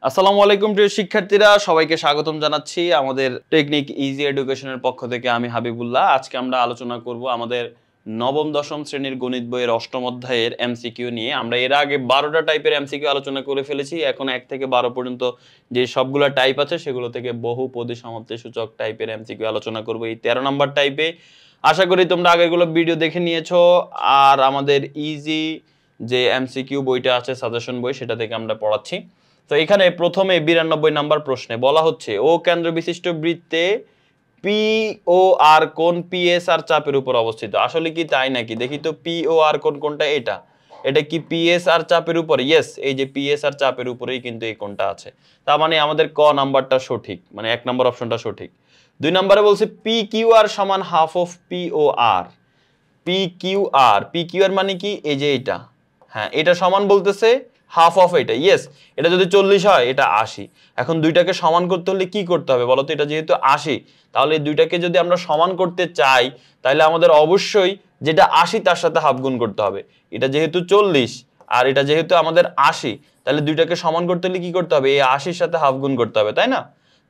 আসসালামু আলাইকুম প্রিয় শিক্ষার্থীরা, সবাইকে স্বাগতম জানাচ্ছি আমাদের টেকনিক ইজি এডুকেশনের পক্ষ থেকে। আমি হাবিবুল্লাহ। আজকে আমরা আলোচনা করব আমাদের নবম দশম শ্রেণীর গণিত বইয়ের অষ্টম অধ্যায়ের এমসিকিউ নিয়ে। আমরা এর আগে 12টা টাইপের এমসিকিউ আলোচনা করে ফেলেছি। এখন 1 থেকে 12 পর্যন্ত যে সবগুলো টাইপ আছে সেগুলো থেকে বহুপদী সমাপ্তি সূচক টাইপের এমসিকিউ আলোচনা করব এই 13 নম্বর টাইপে। আশা করি তোমরা আগেরগুলো ভিডিও দেখে নিয়েছো। আর আমাদের ইজি যে এমসিকিউ বইটা আছে, সাজেশন বই, সেটা থেকে আমরা পড়াচ্ছি। তো এখানে প্রথমে 92 নাম্বার প্রশ্নে বলা হচ্ছে, ও কেন্দ্র বিশিষ্ট বৃত্তে পি ও আর কোণ পিএসআর চাপের উপর অবস্থিত। আসলে কি তাই নাকি? দেখি তো, পি ও আর কোণ কোনটা? এটা কি পিএসআর চাপের উপর? ইয়েস, এই যে পিএসআর চাপের উপরেই কিন্তু এই কোণটা আছে। তার মানে আমাদের ক নাম্বারটা সঠিক, মানে 1 নম্বর অপশনটা সঠিক। 2 নম্বরে বলছে পি কিউ আর সমান half of P O R. P Q R মানে কি? এই যে এটা, হ্যাঁ, এটা সমান বলতেছে হাফ অফ এটা। ইয়েস, এটা যদি 40 হয়, এটা 80। এখন দুইটাকে সমান করতে হলে কি করতে হবে বলো তো? এটা যেহেতু 80, তাহলে এই দুইটাকে যদি আমরা সমান করতে চাই, তাহলে আমাদের অবশ্যই যেটা 80 তার সাথে হাফ গুণ করতে হবে। এটা যেহেতু 40 আর এটা যেহেতু আমাদের 80, তাহলে দুইটাকে সমান করতে হলে কি করতে হবে? এই 80-র সাথে হাফ গুণ করতে হবে, তাই না?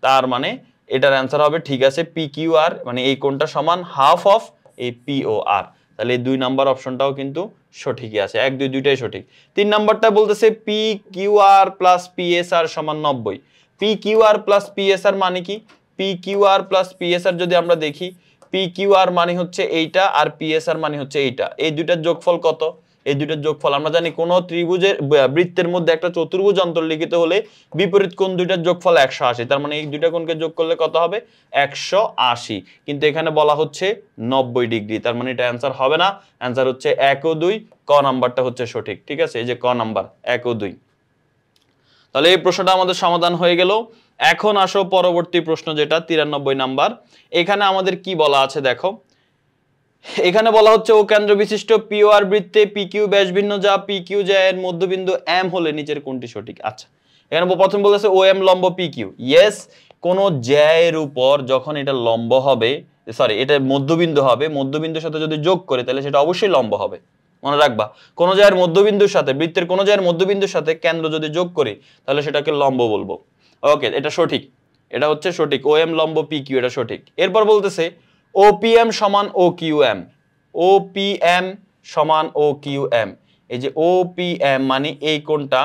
তার মানে এটার অ্যান্সার হবে, ঠিক আছে, পি কিউ আর মানে এই কোণটা সমান হাফ অফ এই পি ও আর। তাহলে এই 2 নাম্বার অপশনটাও কিন্তু সঠিকই আছে। 1, 2 দুইটাই সঠিক। 3 নাম্বারটা বলতেছে পি কিউ আর প্লাস পিএসআর সমান 90। পি কিউ আর প্লাস পিএসআর মানে কি? পি কিউ আর প্লাস পিএসআর যদি আমরা দেখি, পি কিউ আর মানে হচ্ছে এইটা আর পিএসআর মানে হচ্ছে এইটা। এই দুইটার যোগফল কত? এই দুইটার যোগফল আমরা জানি, কোন ত্রিভুজের বৃত্তের মধ্যে একটা চতুর্ভুজ অন্তর্লিখিত হলে বিপরীত কোণ দুইটার যোগফল 180। তার মানে এই দুইটা কোণকে যোগ করলে কত হবে? 180। কিন্তু এখানে বলা হচ্ছে 90 ডিগ্রি। তার মানে এটা অ্যান্সার হবে না। অ্যান্সার হচ্ছে 1 ও 2। ক নাম্বারটা হচ্ছে সঠিক। ঠিক আছে, এই যে ক নাম্বার 1 ও 2। তাহলে এই প্রশ্নটা আমাদের সমাধান হয়ে গেল। এখন আসো পরবর্তী প্রশ্ন, যেটা 93 নাম্বার। এখানে আমাদের কি বলা আছে দেখো। এখানে বলা হচ্ছে, ও কেন্দ্র বিশিষ্ট পিও আর বৃত্তে পি কিউ ব্যাসভিন্ন যা পি কিউ এর মধ্যবিন্দু এম হলে নিচের কোনটি সঠিক? আচ্ছা, এখানে প্রথম বলেছে ও এম লম্ব পি কিউ। ইয়েস, কোন জ্যায়ের উপর যখন এটা লম্ব হবে, সরি, এটা মধ্যবিন্দু হবে, মধ্যবিন্দুর সাথে যদি যোগ করে তাহলে সেটা অবশ্যই লম্ব হবে। মনে রাখবা, কোন জায়ের মধ্যবিন্দুর সাথে, বৃত্তের কোন জায়ের মধ্যবিন্দুর সাথে কেন্দ্র যদি যোগ করি তাহলে সেটাকে লম্ব বলবো। ওকে, এটা সঠিক, এটা হচ্ছে সঠিক। ও এম লম্ব পি কিউ, এটা সঠিক। এরপর বলতেছে ওপিএম সমান ও কিউ এম। ওপিএম সমান ও কিউ এম। এই যে ওপিএম মানে এই কোণটা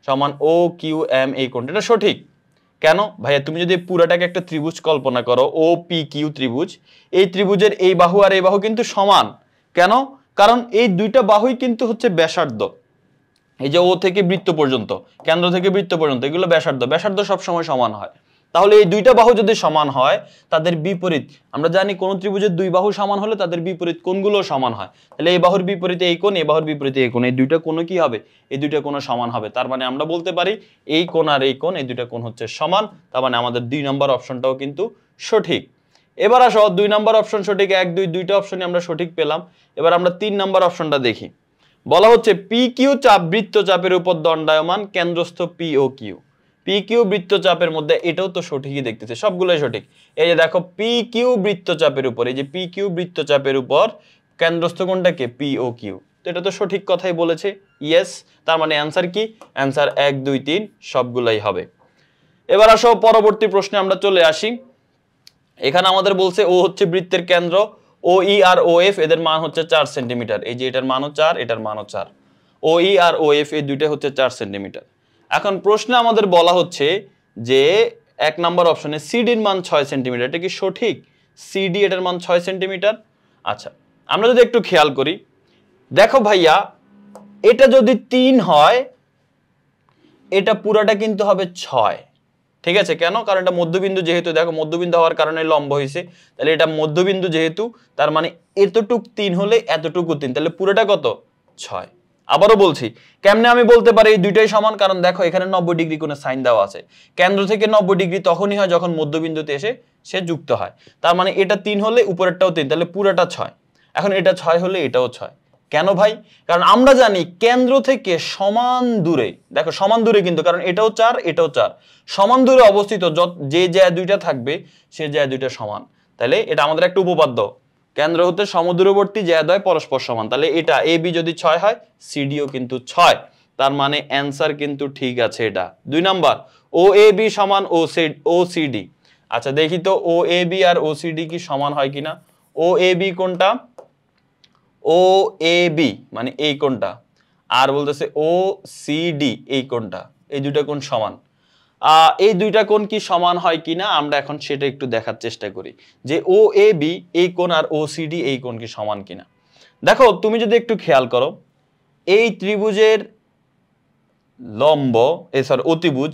সমান ও কিউ এম, এই কোণটা, এটা সঠিক। কেন ভাইয়া? তুমি যদি পুরাটাকে একটা ত্রিভুজ কল্পনা করো, ও পি কিউ ত্রিভুজ, এই ত্রিভুজের এই বাহু আর এই বাহু কিন্তু সমান। কেন? কারণ এই দুইটা বাহুই কিন্তু হচ্ছে ব্যাসার্ধ। এই যে ও থেকে বৃত্ত পর্যন্ত, কেন্দ্র থেকে বৃত্ত পর্যন্ত, এগুলো ব্যাসার্ধ। ব্যাসার্ধ সবসময় সমান হয়। তাহলে এই দুইটা বাহু যদি সমান হয়, তাদের বিপরীত, আমরা জানি কোন ত্রিভুজের দুই বাহু সমান হলে তাদের বিপরীত কোণগুলো সমান হয়। তাহলে এই বাহুর বিপরীতে এই কোণ, এই বাহুর বিপরীতে এই কোণ, এই দুইটা কোণ কি হবে? এই দুইটা কোণ সমান হবে। তার মানে আমরা বলতে পারি এই কোণ আর এই কোণ, এই দুইটা কোণ হচ্ছে সমান। তার মানে আমাদের 2 নম্বর অপশনটাও কিন্তু সঠিক। এবার আসো, 2 নম্বর অপশন সঠিক, 1, 2 দুইটা অপশনই আমরা সঠিক পেলাম। এবার আমরা 3 নম্বর অপশনটা দেখি। বলা হচ্ছে পি কিউ চাপ বৃত্তচাপের উপর দণ্ডায়মান, কেন্দ্রস্থ P O Q. P Q বৃত্তচাপের মধ্যে, এটাও তো সঠিকই দেখতেছে, সবগুলোই সঠিক। এই যে দেখো, পি কিউ বৃত্তচাপের উপর, এই যে পি কিউ বৃত্তচাপের উপর কেন্দ্রস্থ কোণটাকে পি ও কিউ। তো এটা তো সঠিক কথাই বলেছে। ইয়েস, তার মানে অ্যান্সার কি? অ্যান্সার 1, 2, 3 সবগুলাই হবে। এবার আসো পরবর্তী প্রশ্নে আমরা চলে আসি। এখানে আমাদের বলছে ও হচ্ছে বৃত্তের কেন্দ্র, ও ই আর ও এফ এদের মান হচ্ছে 4 সেন্টিমিটার। এই যে এটার মানও 4, এটার মানও 4। ও ই আর ও এফ এই দুইটা হচ্ছে 4 সেন্টিমিটার। এখন প্রশ্নে আমাদের বলা হচ্ছে যে 1 নম্বর অপশনে সিডির মান 6 সেন্টিমিটার। এটা কি সঠিক? সিডি এটার মান 6 সেন্টিমিটার। আচ্ছা, আমরা যদি একটু খেয়াল করি, দেখো ভাইয়া, এটা যদি 3 হয়, এটা পুরাটা কিন্তু হবে 6। ঠিক আছে, কেন? কারণ এটা মধ্যবিন্দু, যেহেতু দেখো মধ্যবিন্দু হওয়ার কারণে লম্ব হয়েছে। তাহলে এটা মধ্যবিন্দু যেহেতু, তার মানে এতটুক 3 হলে এতটুকু 3, তাহলে পুরোটা কত? 6। আবারও বলছি, কেমনে আমি বলতে পারি এই দুইটাই সমান? কারণ দেখো এখানে 90 ডিগ্রি কোণে সাইন দেওয়া আছে। কেন্দ্র থেকে 90 ডিগ্রি তখনই হয় যখন মধ্যবিন্দুতে এসে সে যুক্ত হয়। তার মানে এটা 3 হলে উপরেরটাও 3, তাহলে পুরোটা 6। এখন এটা 6 হলে এটাও 6। কেন ভাই? কারণ আমরা জানি কেন্দ্র থেকে সমান দূরে, দেখো সমান দূরে কিন্তু, কারণ এটাও 4, এটাও 4, সমান দূরে অবস্থিত যে জ্যা দুইটা থাকবে সে জ্যা দুইটা সমান। তাহলে এটা আমাদের একটা উপপাদ্য, কেন্দ্র হতে সমদূরবর্তী জ্যা দ্বয় পরস্পর সমান। তাহলে এটা এ বি যদি 6 হয়, সিডিও কিন্তু 6। তার মানে অ্যান্সার কিন্তু ঠিক আছে এটা। 2 নাম্বার ও এ বি সমান ও সি ডি। আচ্ছা দেখি তো ও A B R O C D কি সমান হয় কিনা। ও এ বি কোনটা? ও এ বি মানে এই কোনটা, আর বলতেছে ও সি ডি এই কোনটা, এই দুইটা কোণ সমান। এই দুইটা কোণ কি সমান হয় কিনা আমরা এখন সেটা একটু দেখার চেষ্টা করি যে ও এ বি এই কোণ আর ও সি ডি এই কোণ কি সমান কিনা। দেখো তুমি যদি একটু খেয়াল করো, এই ত্রিভুজের লম্ব অতিভুজ,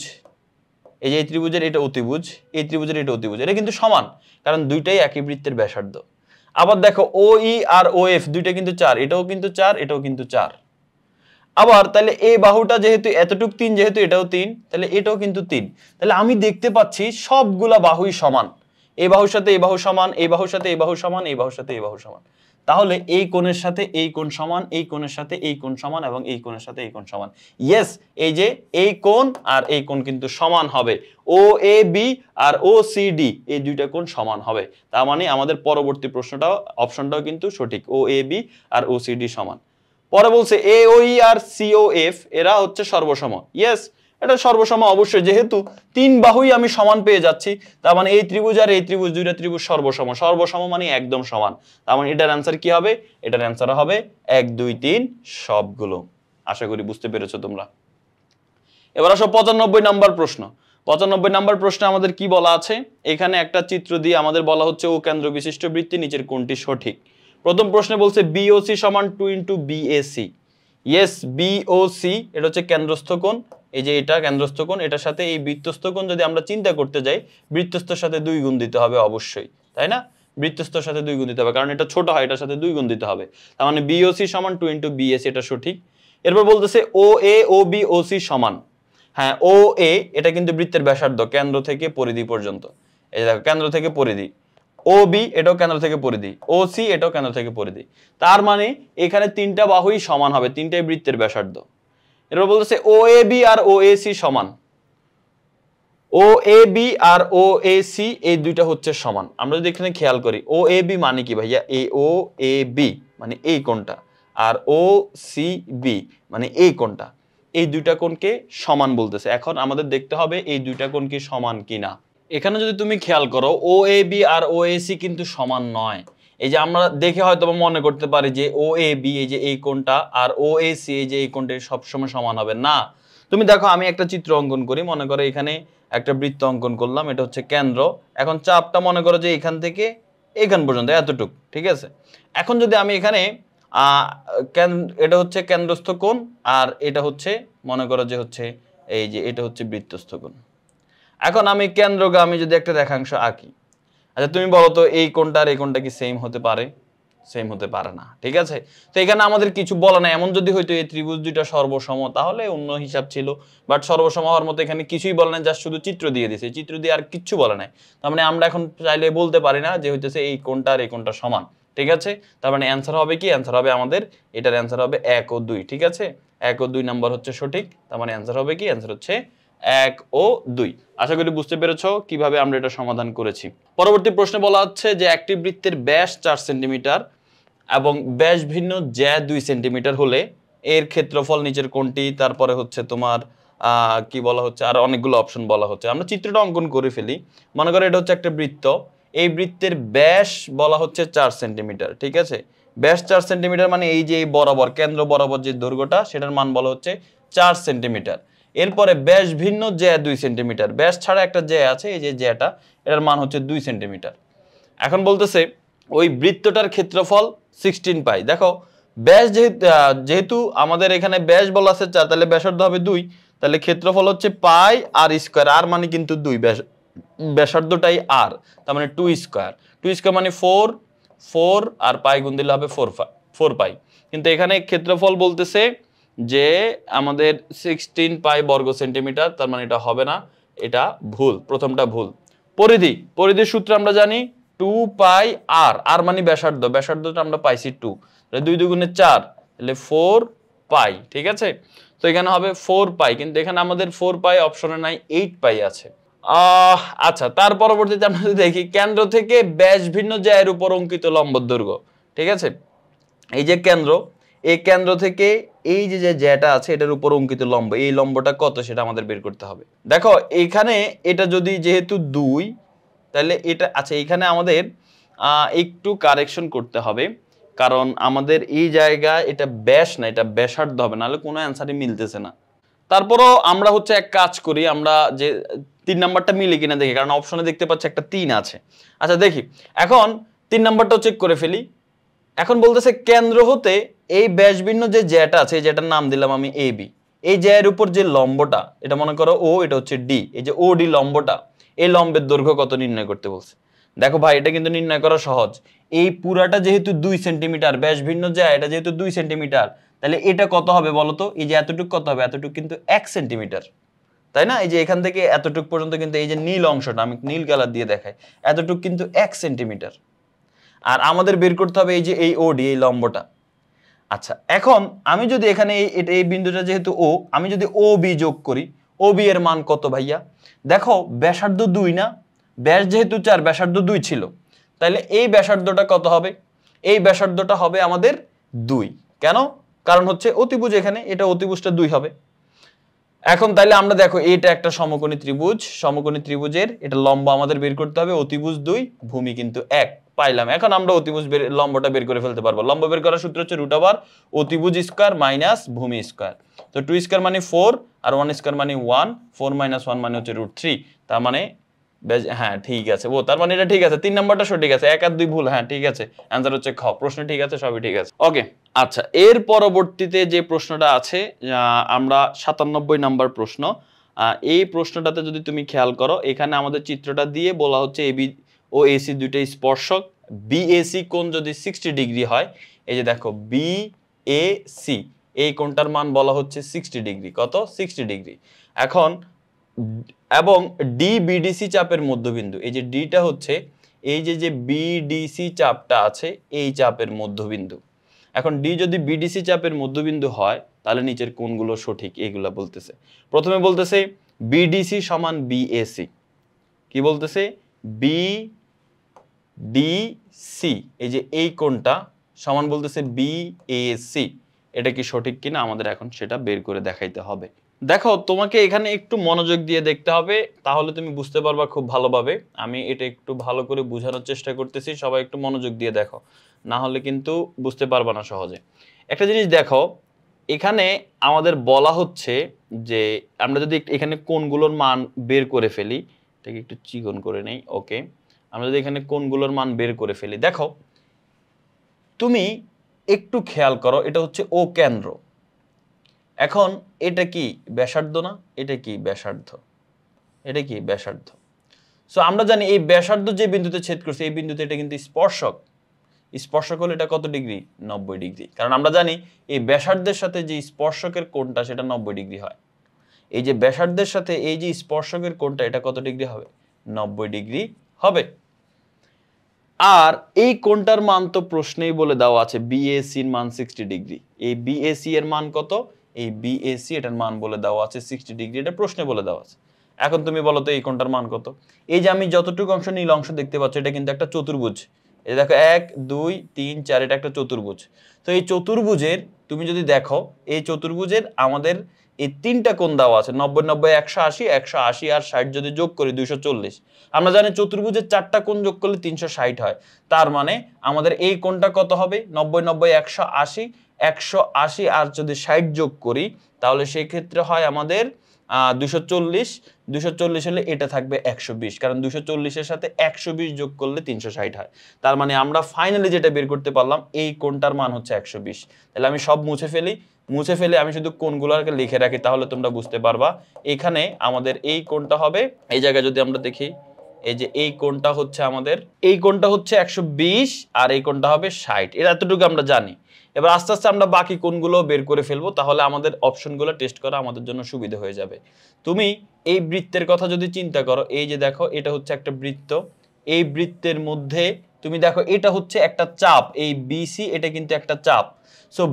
এই যে এই ত্রিভুজের এটা অতিভুজ, এই ত্রিভুজের এটা অতিভুজ, এটা কিন্তু সমান, কারণ দুইটাই একই বৃত্তের ব্যাসার্ধ। আবার দেখো ও ই আর ও এফ দুইটা কিন্তু 4, এটাও কিন্তু 4, এটাও কিন্তু 4। আবার তাহলে এই বাহুটা যেহেতু এতটুক 3, যেহেতু এটাও 3, তাহলে এটাও কিন্তু 3। তাহলে আমি দেখতে পাচ্ছি সবগুলা বাহুই সমান, এই বাহুর সাথে এই বাহু সমান, এই বাহুর সাথে এই বাহু সমান, এই বাহুর সাথে এই বাহু সমান। তাহলে এই কোণের সাথে এই কোণ সমান, এই কোণের সাথে এই কোণ সমান এবং এই কোণের সাথে এই কোণ সমান। ইয়েস, এই যে এই কোণ আর এই কোণ কিন্তু সমান হবে। ও A B R O C D এই দুইটা কোণ সমান হবে। তার মানে আমাদের পরবর্তী প্রশ্নটাও অপশনটাও কিন্তু সঠিক, ও A B R O C D সমান। পরে বলছে এ ও ই আর সি ও এফ এরা হচ্ছে সর্বসম। ইয়েস, এটা সর্বসম অবশ্যই, যেহেতু 3 বাহুই আমি সমান পেয়ে যাচ্ছি, তার মানে এই ত্রিভুজ আর এই ত্রিভুজ দুইটা ত্রিভুজ সর্বসম। সর্বসম মানে একদম সমান, তার মানে এটার অ্যান্সার কি হবে? এটার অ্যান্সার হবে 1 2 3 সবগুলো। আশা করি বুঝতে পেরেছো তোমরা। এবার আসো 95 নাম্বার প্রশ্ন। 95 নাম্বার প্রশ্নে আমাদের কি বলা আছে? এখানে একটা চিত্র দিয়ে আমাদের বলা হচ্ছে ও কেন্দ্র বিশিষ্ট বৃত্তি নিচের কোনটি সঠিক। প্রথম প্রশ্নে বলছে বিওসি সমান 2 ইন্টু বিএসি। ইয়েস, বিওসি এটা হচ্ছে কেন্দ্রস্থ কোণ, এই যে এটা কেন্দ্রস্থ কোণ, এটার সাথে এই বৃত্তস্থ কোণ যদি আমরা চিন্তা করতে যাই, বৃত্তস্থর সাথে 2 গুণ দিতে হবে অবশ্যই, তাই না? বৃত্তস্থর সাথে 2 গুণ দিতে হবে, কারণ এটা ছোট হয়, এটার সাথে 2 গুণ দিতে হবে। তার মানে বিওসি সমান 2 ইন্টু বিএসি, এটা সঠিক। এরপর বলতেছে ও এ ও বি ও সি সমান, হ্যাঁ ও এ এটা কিন্তু বৃত্তের ব্যাসার্ধ কেন্দ্র থেকে পরিধি পর্যন্ত, এই দেখো কেন্দ্র থেকে পরিধি। ও বি এটাও কেন্দ্র থেকে পরিধি, ও সি এটাও কেন্দ্র থেকে পরিধি। তার মানে এখানে 3টা বাহুই সমান হবে, 3টাই বৃত্তের ব্যাসার্ধ। এরপর বলতেছে O A B R O A C সমান, ও A B R O A C এই দুইটা হচ্ছে সমান। আমরা যদি এখানে খেয়াল করি ও এ বি মানে কি ভাইয়া? ও এ বি মানে এই কোণটা, আর ও সি বি মানে এই কোণটা, এই দুইটা কোণকে সমান বলতেছে। এখন আমাদের দেখতে হবে এই দুইটা কোণ কি সমান কিনা। এখানে যদি তুমি খেয়াল করো ও A B R O A C কিন্তু সমান নয়। এই যে আমরা দেখে হয়তো মনে করতে পারি যে ও এ বি এই যে এই কোণটা আর ও এ সি এই যে এই কোণটা সবসময় সমান হবে না। তুমি দেখো আমি একটা চিত্র অঙ্কন করি, মনে করো এখানে একটা বৃত্ত অঙ্কন করলাম, এটা হচ্ছে কেন্দ্র। এখন চাপটা মনে করো যে এখান থেকে এইখান পর্যন্ত এতটুক, ঠিক আছে? এখন যদি আমি এখানে এটা হচ্ছে কেন্দ্রস্থ কোণ আর এটা হচ্ছে মনে করো যে হচ্ছে এই যে এটা হচ্ছে বৃত্তস্থ কোণ। এখন আমি কেন্দ্রগামী যদি একটা রেখাংশ আঁকি, আচ্ছা তুমি বলো তো এই কোণটা আর এই কোণটা কি সেম হতে পারে? সেম হতে পারে না, ঠিক আছে? তো এখানে আমাদের কিছু বলা নাই। এমন যদি হয়তো এই ত্রিভুজ দুইটা সর্বসম তাহলে অন্য হিসাব ছিল, বাট সর্বসম হওয়ার মতো এখানে কিছুই বলে নাই, জাস্ট শুধু চিত্র দিয়ে দিয়েছে, চিত্র দিয়ে আর কিচ্ছু বলে নাই। তার মানে আমরা এখন চাইলে বলতে পারি না যে হইতেছে এই কোণটা আর এই কোণটা সমান, ঠিক আছে? তার মানে অ্যান্সার হবে কি? অ্যান্সার হবে আমাদের এটার অ্যান্সার হবে 1 ও 2, ঠিক আছে? 1 ও 2 নাম্বার হচ্ছে সঠিক। তার মানে অ্যান্সার হবে কি? অ্যান্সার হচ্ছে 1 ও 2। আশা করি বুঝতে পেরেছো কিভাবে আমরা এটা সমাধান করেছি। পরবর্তী প্রশ্নে বলা হচ্ছে যে একটি বৃত্তের ব্যাস 4 সেন্টিমিটার এবং ব্যাস ভিন্ন জ্যা 2 সেন্টিমিটার হলে এর ক্ষেত্রফল নিচের কোনটি? তারপরে হচ্ছে তোমার কি বলা হচ্ছে, আর অনেকগুলো অপশন বলা হচ্ছে। আমরা চিত্রটা অঙ্কন করে ফেলি। মনে করো এটা হচ্ছে একটা বৃত্ত, এই বৃত্তের ব্যাস বলা হচ্ছে 4 সেন্টিমিটার, ঠিক আছে? ব্যাস 4 সেন্টিমিটার মানে এই যে এই বরাবর কেন্দ্র বরাবর যে দৈর্ঘ্যটা সেটার মান বলা হচ্ছে 4 সেন্টিমিটার। এরপরে ব্যাস ভিন্ন জ্যা 2 সেন্টিমিটার, ব্যাস ছাড়া একটা জ্যা আছে, এই যে জ্যাটা এটার মান হচ্ছে 2 সেন্টিমিটার। এখন বলতেছে ওই বৃত্তটার ক্ষেত্রফল 16 পাই। দেখো ব্যাস যেহেতু আমাদের এখানে ব্যাস বলা আছে 4, তাহলে ব্যাসার্ধ হবে 2, তাহলে ক্ষেত্রফল হচ্ছে পাই আর স্কয়ার, আর মানে কিন্তু 2, ব্যাসার্ধটাই আর, তার মানে 2 স্কয়ার। 2 স্কয়ার মানে 4, 4 আর পাই গুণ দিলে হবে 4 পাই। কিন্তু এখানে ক্ষেত্রফল বলতেছে যে আমাদের 16 পাই বর্গ সেন্টিমিটার, তার মানে এটা হবে না, এটা ভুল, প্রথমটা ভুল। পরিধির সূত্র আমরা জানি 2 পাই আর, আর মানে ব্যাসার্ধ, ব্যাসার্ধটা আমরা পাইছি 2, তাহলে 2 দুগুণে 4, তাহলে 4 পাই, ঠিক আছে? তো এখানে হবে 4 পাই, কিন্তু এখানে আমাদের 4 পাই অপশনে নাই, 8 পাই আছে। আচ্ছা, তার পরবর্তীতে আমরা যদি দেখি কেন্দ্র থেকে ব্যাস ভিন্ন জ্যায়ের উপর অঙ্কিত লম্ব দৈর্ঘ্য, ঠিক আছে? এই যে কেন্দ্র, এই কেন্দ্র থেকে এই যে যেটা আছে এটার উপর অঙ্কিত লম্ব, এই লম্বটা কত সেটা আমাদের বের করতে হবে। দেখো এখানে এটা যদি যেহেতু 2, তাহলে এটা আচ্ছা এখানে আমাদের একটু কারেকশন করতে হবে, কারণ আমাদের এই জায়গায় এটা ব্যাস না, এটা ব্যাসার্ধ হবে, নাহলে কোনো অ্যান্সারই মিলতেছে না। তারপরও আমরা হচ্ছে এক কাজ করি, আমরা যে 3 নাম্বারটা মিলে কিনা দেখি, কারণ অপশনে দেখতে পাচ্ছি একটা 3 আছে। আচ্ছা দেখি, এখন 3 নাম্বারটাও চেক করে ফেলি। এখন বলতেছে কেন্দ্র হতে এই ব্যাসভিন্ন যে জ্যাটা আছে, যেটার নাম দিলাম আমি এ বি, এই জ্যায়ের উপর যে লম্বটা, এটা মনে করো ও, এটা হচ্ছে ডি, এই যে ও ডি লম্বটা, এই লম্বের দৈর্ঘ্য কত নির্ণয় করতে বলছে। দেখো ভাই এটা কিন্তু নির্ণয় করা সহজ। এই পুরাটা যেহেতু 2 সেন্টিমিটার, ব্যাসভিন্ন জ্যা এটা যেহেতু 2 সেন্টিমিটার, তাহলে এটা কত হবে বলতো? এই যে এতটুকু কত হবে? এতটুকু কিন্তু 1 সেন্টিমিটার, তাই না? এই যে এখান থেকে এতটুকু পর্যন্ত কিন্তু এই যে নীল অংশটা, আমি নীল কালার দিয়ে দেখাই, এতটুকু কিন্তু 1 সেন্টিমিটার। আর আমাদের বের করতে হবে এই যে এই ওডি, এই লম্বটা। আচ্ছা এখন আমি যদি এখানে এই বিন্দুটা যেহেতু ও, আমি যদি ও বি যোগ করি, ও বি এর মান কত ভাইয়া? দেখো ব্যাসার্ধ 2 না, ব্যাস যেহেতু 4, ব্যাসার্ধ 2 ছিল, তাহলে এই ব্যাসার্ধটা কত হবে? এই ব্যাসার্ধটা হবে আমাদের 2। কেন? কারণ হচ্ছে অতিভুজ, এখানে এটা অতিভুজটা 2 হবে। এখন তাইলে আমরা দেখো এটা একটা সমকোণী ত্রিভুজ, সমকোণী ত্রিভুজের এটা লম্ব আমাদের বের করতে হবে, অতিভুজ 2, ভূমি কিন্তু 1 পাইলাম। এখন আমরা অতিভুজ লম্বটা বের করে ফেলতে পারবো। লম্ব বের করার সূত্র হচ্ছে √ অতিভুজ স্কয়ার মাইনাস ভূমি স্কয়ার। তো 2 স্কয়ার মানে 4 আর 1 স্কয়ার মানে 1, 4 - 1 মানে হচ্ছে √3। তার মানে হ্যাঁ ঠিক আছে, ও তার মানে এটা ঠিক আছে, 3 নাম্বারটা সঠিক আছে, 1 আর 2 ভুল। হ্যাঁ ঠিক আছে, অ্যানসার হচ্ছে খ। প্রশ্ন ঠিক আছে, সবই ঠিক আছে, ওকে। আচ্ছা এর পরবর্তীতে যে প্রশ্নটা আছে, আমরা 97 নাম্বার প্রশ্ন। এই প্রশ্নটাতে যদি তুমি খেয়াল করো, এখানে আমাদের চিত্রটা দিয়ে বলা হচ্ছে এবি ও এসি দুইটাই স্পর্শক, বিএসি কোণ যদি 60 ডিগ্রি হয়, এই যে দেখো বিএসি এই কোণটার মান বলা হচ্ছে 60 ডিগ্রি। কত? 60 ডিগ্রি। এখন এবং ডিবিডিসি চাপের মধ্যবিন্দু, এই যে ডিটা হচ্ছে এই যে বিডিসি চাপটা আছে, এই চাপের মধ্যবিন্দু। এখন ডি যদি বিডিসি চাপের মধ্যবিন্দু হয়, তাহলে নিচের কোণগুলো সঠিক, এইগুলা বলতেছে। প্রথমে বলতেছে বিডিসি সমান বিএসি। কি বলতেছে? বিডিসি এই যে এই কোণটা সমান বলতেছে বিএসি। এটা কি সঠিক কিনা আমাদের এখন সেটা বের করে দেখাইতে হবে। দেখো তোমাকে এখানে একটু মনোযোগ দিয়ে দেখতে হবে, তাহলে তুমি বুঝতে পারবা খুব ভালোভাবে। আমি এটা একটু ভালো করে বোঝানোর চেষ্টা করতেছি, সবাই একটু মনোযোগ দিয়ে দেখো, না হলে কিন্তু বুঝতে পারবা না সহজে। একটা জিনিস দেখো, এখানে আমাদের বলা হচ্ছে যে আমরা যদি এখানে কোণগুলোর মান বের করে ফেলি, এটাকে একটু চিকন করে নেই, ওকে। আমরা যদি এখানে কোণগুলোর মান বের করে ফেলি, দেখো তুমি একটু খেয়াল করো, এটা হচ্ছে ও কেন্দ্র। এখন এটা কি ব্যাসার্ধ না? এটা কি ব্যাসার্ধ, এটা কি ব্যাসার্ধ। সো আমরা জানি এই ব্যাসার্ধ যে বিন্দুতে ছেদ করছে, এই বিন্দুতে এটা কিন্তু স্পর্শক। স্পর্শক হলে এটা কত ডিগ্রি? 90 ডিগ্রি। কারণ আমরা জানি এই ব্যাসার্ধের সাথে যে স্পর্শকের কোণটা সেটা 90 ডিগ্রি হয়। এই যে ব্যাসার্ধের সাথে এই যে স্পর্শকের কোণটা, এটা কত ডিগ্রি হবে? 90 ডিগ্রি হবে। আর এই কোণটার মান তো প্রশ্নেই বলে দেওয়া আছে, বিএসি এর মান 60 ডিগ্রি। এই বিএসি এর মান কত? এই বিএসি এটার মান বলে দেওয়া আছে 60 ডিগ্রি, এটা প্রশ্নে বলে দেওয়া আছে। এখন তুমি বলো তো এই কোণটার মান কত? এই যে আমি যতটুকু অংশ নীল অংশ দেখতে পাচ্ছ, এটা কিন্তু একটা চতুর্ভুজ। এই দেখো 1 2 3 4, এটা একটা চতুর্ভুজ। তো এই চতুর্ভুজের তুমি যদি দেখো, এই চতুর্ভুজের আমাদের এই 3টা কোণ দেওয়া আছে, 90 90 180, 180 আর 60 যদি যোগ করি 240। আমরা জানি চতুর্ভুজের 4টা কোণ যোগ করলে 360 হয়। তার মানে আমাদের এই কোণটা কত হবে? 90 90 180, 180 আর যদি 60 যোগ করি, তাহলে সেই ক্ষেত্রে হয় আমাদের 240। 240 হলে এটা থাকবে 120, কারণ 240 এর সাথে 120 যোগ করলে 360 হয়। তার মানে আমরা ফাইনালি যেটা বের করতে পারলাম, এই কোণটার মান হচ্ছে 120। তাহলে আমি সব মুছে ফেলে আমি শুধু কোণগুলোকে লিখে রাখি, তাহলে তোমরা বুঝতে পারবা। এখানে আমাদের এই কোণটা হবে, এই জায়গায় যদি আমরা দেখি, এই যে এই কোণটা হচ্ছে আমাদের, এই কোণটা হচ্ছে 120 আর এই কোণটা হবে 60। এর এতটুকু আমরা জানি। এবার আস্তে আস্তে আমরা বাকি কোণগুলো বের করে ফেলবো, তাহলে আমাদের অপশনগুলো টেস্ট করা আমাদের জন্য সুবিধা হয়ে যাবে। তুমি এই বৃত্তের কথা যদি চিন্তা করো, এই যে দেখো এটা হচ্ছে একটা বৃত্ত, এই বৃত্তের মধ্যে তুমি দেখো এটা হচ্ছে একটা চাপ, এই বিসি এটা কিন্তু একটা চাপ। সো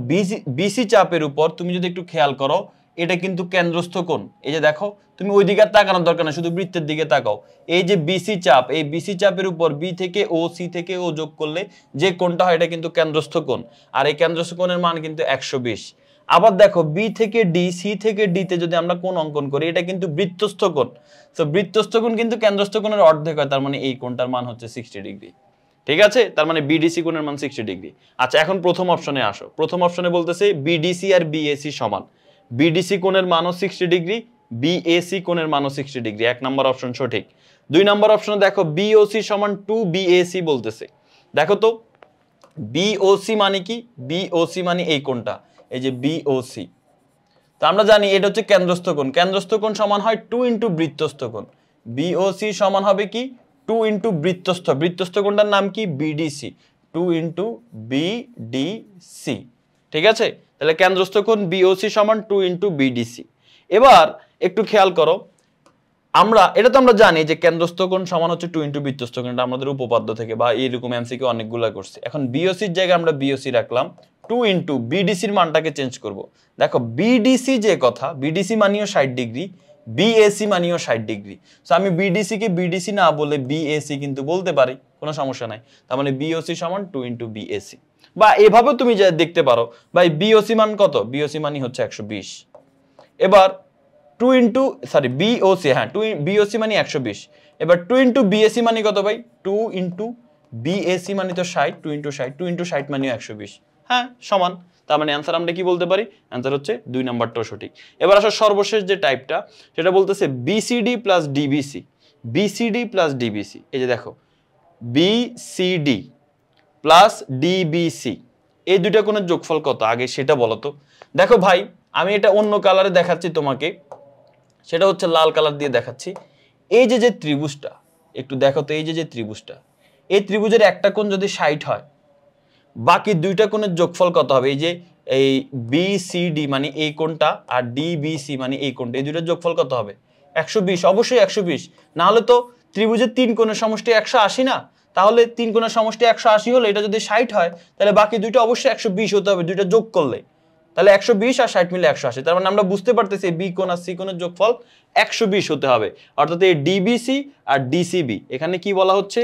বিসি চাপের উপর তুমি যদি একটু খেয়াল করো, এটা কিন্তু কেন্দ্রস্থ কোণ। এই যে দেখো, তুমি ওই দিকে তাকানোর দরকার না, শুধু বৃত্তের দিকে তাকাও। এই যে বিসি চাপ, এই বিসি চাপের উপর বি থেকে ও, সি থেকে ও যোগ করলে যে কোণটা হয় এটা কিন্তু কেন্দ্রস্থ কোণ। আর এই কেন্দ্রস্থ কোণের মান কিন্তু 120। আবার দেখো, বি থেকে ডি, সি থেকে ডি তে যদি আমরা কোণ অঙ্কন করি, এটা কিন্তু বৃত্তস্থ কোণ। তো বৃত্তস্থ কোণ কিন্তু কেন্দ্রস্থ কোণের অর্ধেক হয়, তার মানে এই কোণটার মান হচ্ছে 60 ডিগ্রি। ঠিক আছে, তার মানে বিডিসি কোণের মান 60 ডিগ্রি। আচ্ছা, এখন প্রথম অপশনে আসো। প্রথম অপশনে বলতেছে বিডিসি আর বিএসি সমান। বিডিসি কোণের মানও 60 ডিগ্রি, বিএসি কোণের মানও 60 ডিগ্রি। 1 নম্বর অপশন সঠিক। 2 নম্বর অপশনে দেখো বিওসি সমান 2 বিএসি বলতেছে। দেখো তো বিওসি মানে কি? বিওসি মানে এই কোণটা, এই যে বিওসি। তো আমরা জানি এটা হচ্ছে কেন্দ্রস্থ কোণ। কেন্দ্রস্থ কোণ সমান হয় 2 ইন্টু বৃত্তস্থ কোণ। বিওসি সমান হবে কি? 2 ইন্টু বৃত্তস্থ। বৃত্তস্থ কোণটার নাম কি? বিডিসি। 2 into BDC. ঠিক আছে, তাহলে কেন্দ্রস্থ কোণ বিওসি সমান 2 ইন্টু বিডিসি। এবার একটু খেয়াল করো, এটা তো আমরা জানি যে কেন্দ্রস্থ কোণ সমান হচ্ছে 2 ইন্টু বৃত্তস্থ কোণ, এটা আমাদের উপপাদ্য থেকে বা এইরকম এমসিকিউ অনেকগুলো করছে। এখন বিওসির জায়গায় আমরা বিওসি রাখলাম, 2 ইন্টু বিডিসির মানটাকে চেঞ্জ করব। দেখো বিডিসি যে কথা, বিডিসি মানিও 60 ডিগ্রি, বিএসি মানিও 60 ডিগ্রি। সো আমি বিডিসি কে বিডিসি না বলে বিএসি কিন্তু বলতে পারি, কোনো সমস্যা নাই। তার মানে বিওসি সমান 2 ইন্টু বিএসি। বা এভাবেও তুমি যা দেখতে পারো, ভাই বিওসি মান কত? বিওসি মানি হচ্ছে 120। এবার 2 ইন্টু বিওসি, হ্যাঁ 2 বিওসি মানে 120। এবার 2 ইন্টু বিএসি মানে কত ভাই? 2 ইন্টু বিএসি মানে তো 60, 2 ইন্টু 60, 2 ইন্টু 60 মানে 120। হ্যাঁ সমান। তার মানে অ্যান্সার আমরা কি বলতে পারি? অ্যান্সার হচ্ছে 2 নাম্বারটাও সঠিক। এবার আসো সর্বশেষ যে টাইপটা, সেটা বলতেছে BCD plus DBC. BCD plus DBC, এই যে দেখো বিসিডি প্লাস ডিবিসি, এই দুইটা কোণের যোগফল কত আগে সেটা বলো তো। দেখো ভাই, আমি এটা অন্য কালারে দেখাচ্ছি তোমাকে, সেটা হচ্ছে লাল কালার দিয়ে দেখাচ্ছি। এই যে ত্রিভুজটা একটু দেখো তো, এই যে ত্রিভুজটা, এই ত্রিভুজের একটা কোণ যদি 60 হয়, বাকি দুইটা কোণের যোগফল কত হবে? এই যে এই বিসিডি মানে এই কোণটা আর ডিবিসি মানে এই কোণটা, এই দুইটার যোগফল কত হবে? 120। অবশ্যই 120, না হলে তো ত্রিভুজের 3 কোণের সমষ্টি 180 না। তাহলে 3 কোণের সমষ্টি 180 হলে এটা যদি 60 হয়, তাহলে বাকি দুইটা অবশ্যই 120 হতে হবে, দুইটা যোগ করলে। তাহলে 120 আর 60 মিলে 180। তার মানে আমরা বুঝতে পারতেছি বি কোণ আর সি কোণের যোগফল 120 হতে হবে। অর্থাৎ এই ডিবিসি আর ডিসিবি, এখানে কি বলা হচ্ছে?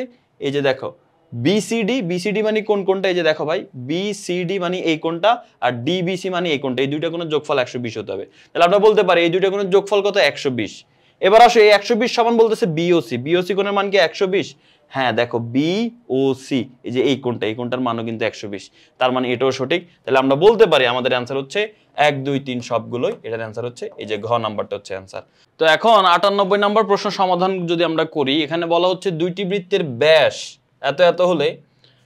এই যে দেখো বিসিডি, বিসিডি মানে কোন কোনটা? এই যে দেখো ভাই, বিসিডি মানে এই কোণটা আর ডিবিসি মানে এই কোণটা, এই দুইটা কোণের যোগফল 120 হতে হবে। তাহলে আমরা বলতে পারি এই দুইটা কোণের যোগফল কত? 120। এবার আসো, এই 120 সমান বলতেছে বিওসি। বিওসি কোণের মান কি 120? হ্যাঁ দেখো বিওসি, এই যে এই কোণটা, এই কোণটার মানও কিন্তু 120। তার মানে এটাও সঠিক। তাহলে আমরা বলতে পারি আমাদের অ্যান্সার হচ্ছে 1, 2, 3 সবগুলোই। এটার অ্যান্সার হচ্ছে এই যে ঘ নাম্বারটা হচ্ছে অ্যান্সার। তো এখন 98 নম্বর প্রশ্ন সমাধান যদি আমরা করি, এখানে বলা হচ্ছে দুইটি বৃত্তের ব্যাস এত এত হলে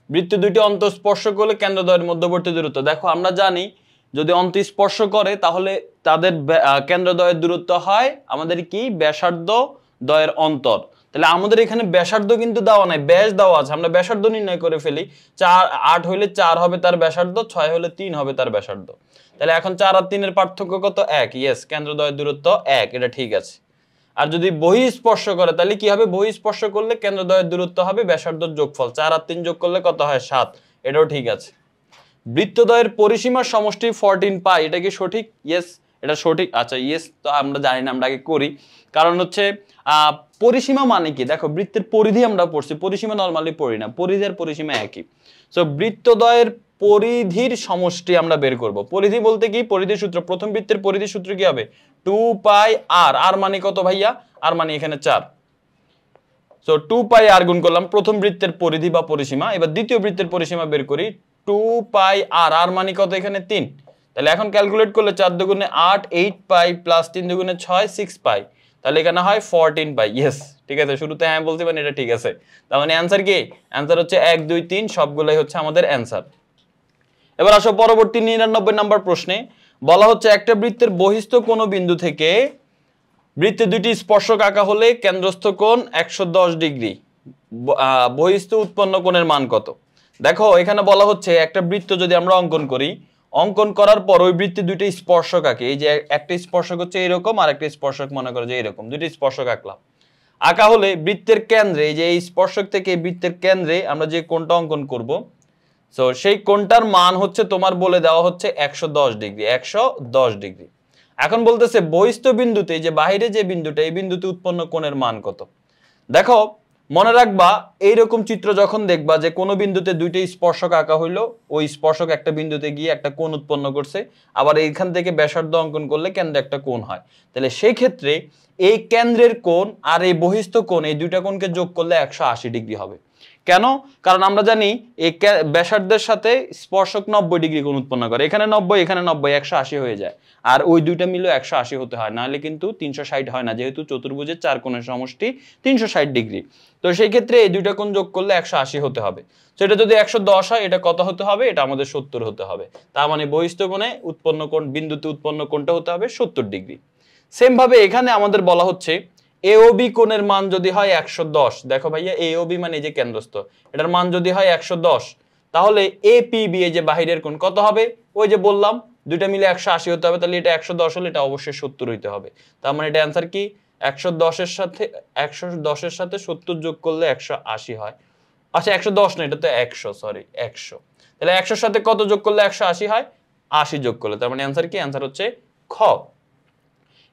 বৃত্ত দুইটি অন্তঃস্পর্শ করলে কেন্দ্রদ্বয়ের মধ্যবর্তী দূরত্ব। দেখো আমরা জানি যদি অন্তঃস্পর্শ করে তাহলে তাদের কেন্দ্রদ্বয়ের দূরত্ব হয় আমাদের কি? ব্যাসার্ধ দ্বয়ের অন্তর। তাহলে আমাদের এখানে ব্যাসার্ধ কিন্তু দেওয়া নাই, ব্যাস দেওয়া আছে। আমরা ব্যাসার্ধ নির্ণয় করে ফেলি। 8 হইলে 4 হবে তার ব্যাসার্ধ, 6 হলে 3 হবে তার ব্যাসার্ধ। তাহলে এখন 4 আর 3 এর পার্থক্য কত? 1। ইয়েস, কেন্দ্রদ্বয়ের দূরত্ব 1, এটা ঠিক আছে। আর যদি বহিঃস্পর্শ করে তাহলে কি হবে? বহিঃস্পর্শ করলে কেন্দ্রদ্বয়ের দূরত্ব হবে ব্যাসার্ধর যোগফল। 4 আর 3 যোগ করলে কত হয়? 7, এটাও ঠিক আছে। বৃত্তদ্বয়ের পরিসীমার সমষ্টি 14 পাই, এটা কি সঠিক? ইয়েস, এটা সঠিক। আচ্ছা ইয়েস, তো আমরা জানি না, আমরা আগে করি। কারণ হচ্ছে পরিসীমা মানে কি? দেখো বৃত্তের পরিধি আমরা পড়ছি, পরিসীমা নরমালি পড়ি না। পরিধি আর পরিসীমা একই। সো বৃত্তদ্বয়ের পরিধির সমষ্টি আমরা বের করব। পরিধি বলতে কি? পরিধির সূত্র, প্রথম বৃত্তের পরিধির সূত্র কি হবে? 2 পাই আর। আর মানে কত ভাইয়া? আর মানে এখানে 4। সো 2 পাই আর গুণ করলাম প্রথম বৃত্তের পরিধি বা পরিসীমা। এবার দ্বিতীয় বৃত্তের পরিসীমা বের করি, 2 পাই আর। আর মানে কত? এখানে 3। তাহলে এখন ক্যালকুলেট করলে 4 দুগুণে 8, 8 পাই প্লাস 3 দুগুণে 6, 6 পাই। তাহলে এখানে হয় 14 পাই। ইয়েস, ঠিক আছে। শুরুতে হ্যাঁ বলতে পারেন, এটা ঠিক আছে। তার মানে অ্যান্সার কি? অ্যান্সার হচ্ছে 1, 2, 3 সবগুলাই হচ্ছে আমাদের অ্যান্সার। এবার আসো পরবর্তী 99 নম্বর প্রশ্নে। বলা হচ্ছে একটা বৃত্তের বহিস্থ কোনো বিন্দু থেকে বৃত্তে দুইটি স্পর্শক আঁকা হলে কেন্দ্রস্থ কোণ 110 ডিগ্রি, বহিস্থ উৎপন্ন কোণের মান কত? দেখো এখানে বলা হচ্ছে একটা বৃত্ত যদি আমরা অঙ্কন করি, অঙ্কন করার পর ওই বৃত্তে দুইটা স্পর্শক আঁকে। এই যে একটা স্পর্শক হচ্ছে এরকম, আর একটা স্পর্শক মনে করো যে এরকম, দুইটি স্পর্শক আঁকলাম। আঁকা হলে বৃত্তের কেন্দ্রে, এই যে এই স্পর্শক থেকে বৃত্তের কেন্দ্রে আমরা যে কোণটা অঙ্কন করব, সো সেই কোণটার মান হচ্ছে তোমার বলে দেওয়া হচ্ছে 110 ডিগ্রি। 110 ডিগ্রি। এখন বলতেছে বহিস্থ বিন্দুতে, যে বাইরে যে বিন্দুটা, এই বিন্দুতে উৎপন্ন কোণের মান কত। দেখো মনে রাখবা, এইরকম চিত্র যখন দেখবা যে কোনো বিন্দুতে দুইটা স্পর্শক আঁকা হইলো, ওই স্পর্শক একটা বিন্দুতে গিয়ে একটা কোণ উৎপন্ন করছে, আবার এইখান থেকে ব্যাসার্ধ অঙ্কন করলে কেন্দ্রে একটা কোণ হয়, তাহলে সেই ক্ষেত্রে এই কেন্দ্রের কোণ আর এই বহিস্থ কোণ, এই দুইটা কোণকে যোগ করলে 180 ডিগ্রি হবে। কেন? কারণ আমরা জানি এই ব্যাসার্ধের সাথে স্পর্শক 90 ডিগ্রি কোণ উৎপন্ন করে, এখানে 90 এখানে 90, 180 হয়ে যায়। আর ওই দুইটা মিলে 180 হতে হয়, নাহলে কিন্তু 360 হয় না, যেহেতু চতুর্ভুজের 4 কোণের সমষ্টি 360 ডিগ্রি। তো সেই ক্ষেত্রে এই দুইটা কোণ যোগ করলে 180 হতে হবে। সেটা যদি 110 হয়, এটা কত হতে হবে? এটা আমাদের 70 হতে হবে। তার মানে বহিস্থ কোণে উৎপন্ন কোণ, বিন্দুতে উৎপন্ন কোণটা হতে হবে 70 ডিগ্রি। সেম ভাবে এখানে আমাদের বলা হচ্ছে এওবি কোণের মান যদি হয় 110, দেখো ভাইয়া এওবি মানে এই যে কেন্দ্রস্থ, এটার মান যদি হয় 110, তাহলে এপিবি এই যে বাহিরের কোণ কত হবে? ওই যে বললাম দুইটা মিলে 180 হতে হবে, তাহলে এটা 110 হলে এটা অবশ্যই 70 হইতে হবে। তার মানে এটা অ্যান্সার কি? 110 এর সাথে 70 যোগ করলে 180 হয়। আচ্ছা 110 না, এটা তো 100, সরি 100। তাহলে 100 এর সাথে কত যোগ করলে 180 হয়? 80 যোগ করলে। তার মানে অ্যান্সার কি? অ্যান্সার হচ্ছে খ।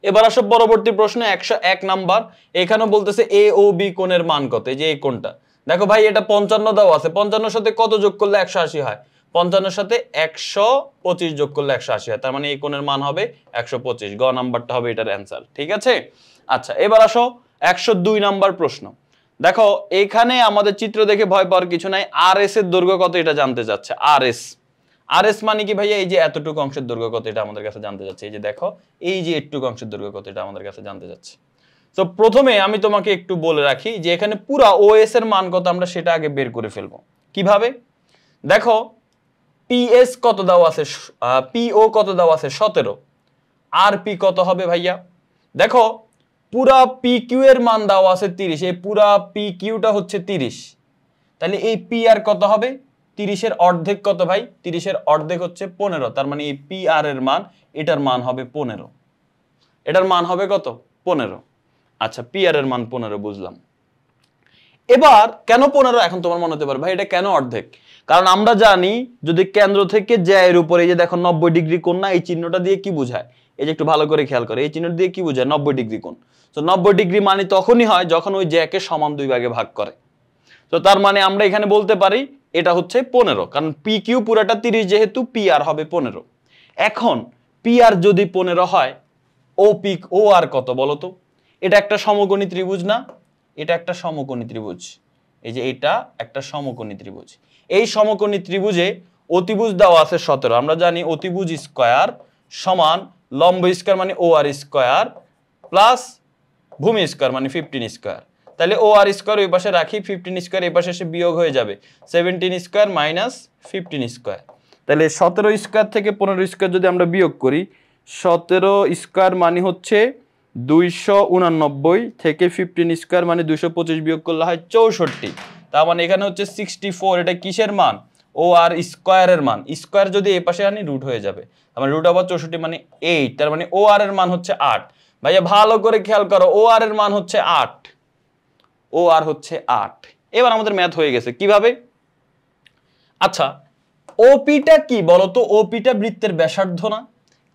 এবার আসো পরবর্তী প্রশ্ন 101 নাম্বার। এখানেও বলতেছে এ ও বি কোণের মান কত, এই যে এই কোণটা। দেখো ভাই এটা 55 দাও আছে, 55 এর সাথে কত যোগ করলে 180 হয়? 55 এর সাথে 125 যোগ করলে 180 হয়, তার মানে এই কোণের মান হবে 125। গ নাম্বারটা হবে এটার অ্যান্সার, ঠিক আছে? আচ্ছা এবার আসো 102 নাম্বার প্রশ্ন। দেখো এখানে আমাদের চিত্র দেখে ভয় পাওয়ার কিছু নাই, আর এস এর দৈর্ঘ্য কত এটা জানতে চাচ্ছে। আর এস, আর এস মানে কি ভাইয়া? এই যে এতটুকু অংশের দৈর্ঘ্য কত এটা আমাদের কাছে জানতে যাচ্ছে। এই যে দেখো এই যে এতটুকু অংশের দৈর্ঘ্য কত এটা আমাদের কাছে জানতে যাচ্ছে। তো প্রথমে আমি তোমাকে একটু বলে রাখি যে এখানে পুরা ওএস এর মান কত আমরা সেটা আগে বের করে ফেলবো। কিভাবে? দেখো পিএস কত দাও আছে, পিও কত দাও আছে 17, আর পি কত হবে ভাইয়া? দেখো পুরা পি কিউ এর মান দাও আছে 30, এই পুরা পি কিউটা হচ্ছে 30, তাহলে এই পি আর কত হবে? 30 এর অর্ধেক কত ভাই? 30 এর অর্ধেক হচ্ছে 15, তার মানে এই পি আর এর মান, এটার মান হবে 15। এটার মান হবে কত? 15। আচ্ছা পি আর এর মান 15 বুঝলাম। এবার কেন 15? এখন তোমার মনে হতে পারে ভাই এটা কেন অর্ধেক? কারণ আমরা জানি যদি কেন্দ্র থেকে জ্যা এর উপরে, এই যে দেখো 90 ডিগ্রি কোণ না, এই চিহ্নটা দিয়ে কি বোঝায়? এই যে একটু ভালো করে খেয়াল করে, এই চিহ্নটা দিয়ে কি বোঝায়? 90 ডিগ্রি কোণ। তো 90 ডিগ্রি মানে তখনই হয় যখন ওই জ্যাকে সমান দুই ভাগে ভাগ করে। তো তার মানে আমরা এখানে বলতে পারি এটা হচ্ছে 15, কারণ পি কিউ পুরাটা 30 যেহেতু পি আর হবে 15। এখন পি আর যদি 15 হয়, ও পি ও আর কত বলো তো? এটা একটা সমকোণী ত্রিভুজ না? এটা একটা সমকোণী ত্রিভুজ, এই যে এটা একটা সমকোণী ত্রিভুজ। এই সমকোণী ত্রিভুজে অতিভুজ দেওয়া আছে 17। আমরা জানি অতিভুজ স্কয়ার সমান লম্ব স্কয়ার মানে ও আর স্কয়ার প্লাস ভূমি স্কয়ার মানে 15 স্কয়ার। তাহলে ও আর স্কয়ার ওই পাশে রাখি, 15 স্কয়ার এই পাশে এসে বিয়োগ হয়ে যাবে, 17 স্কয়ার মাইনাস 15 স্কয়ার। তাহলে 17 স্কয়ার থেকে 15 স্কয়ার যদি আমরা বিয়োগ করি, 17 স্কয়ার মানে হচ্ছে 289, থেকে 15 স্কয়ার মানে 225 বিয়োগ করলে হয় 64। তার মানে এখানে হচ্ছে 64। এটা কিসের মান? ও আর স্কয়ারের মান। স্কয়ার যদি এই পাশে আনি রুট হয়ে যাবে, তার মানে রুট ওভার 64 মানে 8। তার মানে ও আর এর মান হচ্ছে 8। ভাইয়া ভালো করে খেয়াল করো, ও আর এর মান হচ্ছে 8, ও আর হচ্ছে 8। এবার আমাদের ম্যাথ হয়ে গেছে কিভাবে? আচ্ছা ওপিটা কি বলতো? ওপিটা বৃত্তের ব্যাসার্ধ না?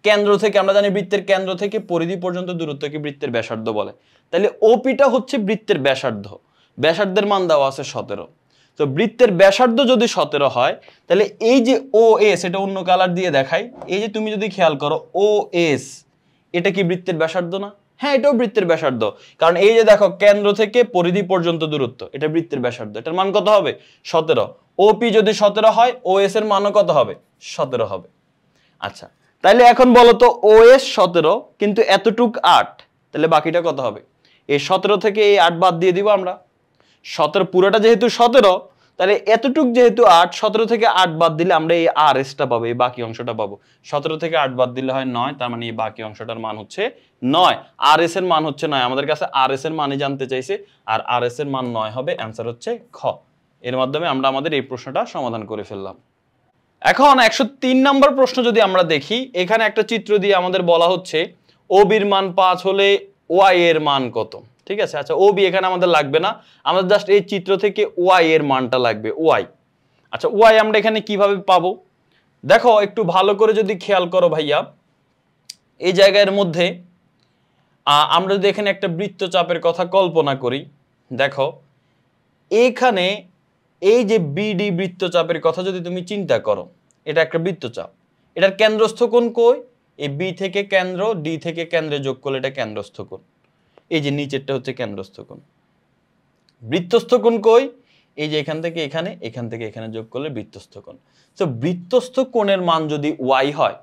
কেন্দ্র থেকে আমরা জানি বৃত্তের কেন্দ্র থেকে পরিধি পর্যন্ত দূরত্বকে বৃত্তের ব্যাসার্ধ বলে। তাহলে ওপিটা হচ্ছে বৃত্তের ব্যাসার্ধ, ব্যাসার্ধের মান দেওয়া আছে 17। তো বৃত্তের ব্যাসার্ধ যদি 17 হয়, তাহলে এই যে ও এস, এটা অন্য কালার দিয়ে দেখাই, এই যে তুমি যদি খেয়াল করো ও এস, এটা কি বৃত্তের ব্যাসার্ধ না? হ্যাঁ এটাও বৃত্তের ব্যাসার্ধ, কারণ এই যে দেখো কেন্দ্র থেকে পরিধি পর্যন্ত দূরত্ব, এটা বৃত্তের ব্যাসার্ধ, এটার মান কত হবে? 17। ওপি যদি 17 হয়, ও এস এর মানও কত হবে? 17 হবে। আচ্ছা তাহলে এখন বলো তো ও এস 17 কিন্তু এতটুক 8, তাহলে বাকিটা কত হবে? এই 17 থেকে এই 8 বাদ দিয়ে দিব আমরা। 17 পুরোটা যেহেতু 17, তাহলে এতটুক যেহেতু 8, 17 থেকে 8 বাদ দিলে আমরা এই আর এসটা পাবো, এই বাকি অংশটা পাবো। 17 থেকে 8 বাদ দিলে হয় 9, তার মানে এই বাকি অংশটার মান হচ্ছে 9। আর এস এর মান হচ্ছে 9, আমাদের কাছে আর এস এর মানই জানতে চাইছে, আর আর এস এর মান 9 হবে। অ্যান্সার হচ্ছে খ। এর মাধ্যমে আমরা আমাদের এই প্রশ্নটা সমাধান করে ফেললাম। এখন 103 নম্বর প্রশ্ন যদি আমরা দেখি, এখানে একটা চিত্র দিয়ে আমাদের বলা হচ্ছে ওবির মান 5 হলে ওয়াই এর মান কত? ঠিক আছে, আচ্ছা ওবি এখানে আমাদের লাগবে না, আমাদের জাস্ট এই চিত্র থেকে ওয়াই এর মানটা লাগবে, ওয়াই। আচ্ছা ওয়াই আমরা এখানে কিভাবে পাবো? দেখো একটু ভালো করে যদি খেয়াল করো ভাইয়া, এই জায়গার মধ্যে আমরা যদি এখানে একটা বৃত্তচাপের কথা কল্পনা করি, দেখো এখানে এই যে বিডি বৃত্তচাপের কথা যদি তুমি চিন্তা করো, এটা একটা বৃত্তচাপ, এটার কেন্দ্রস্থ কোণ কই? এই বি থেকে কেন্দ্র, ডি থেকে কেন্দ্রে যোগ করলে এটা কেন্দ্রস্থ কোণ। এই যে নিচেরটা হচ্ছে কেন্দ্রস্থ কোণ। বৃত্তস্থ কোণ কই? এই যে এখান থেকে এখানে, এখান থেকে এখানে যোগ করলে বৃত্তস্থ কোণ। তো বৃত্তস্থ কোণের মান যদি ওয়াই হয়,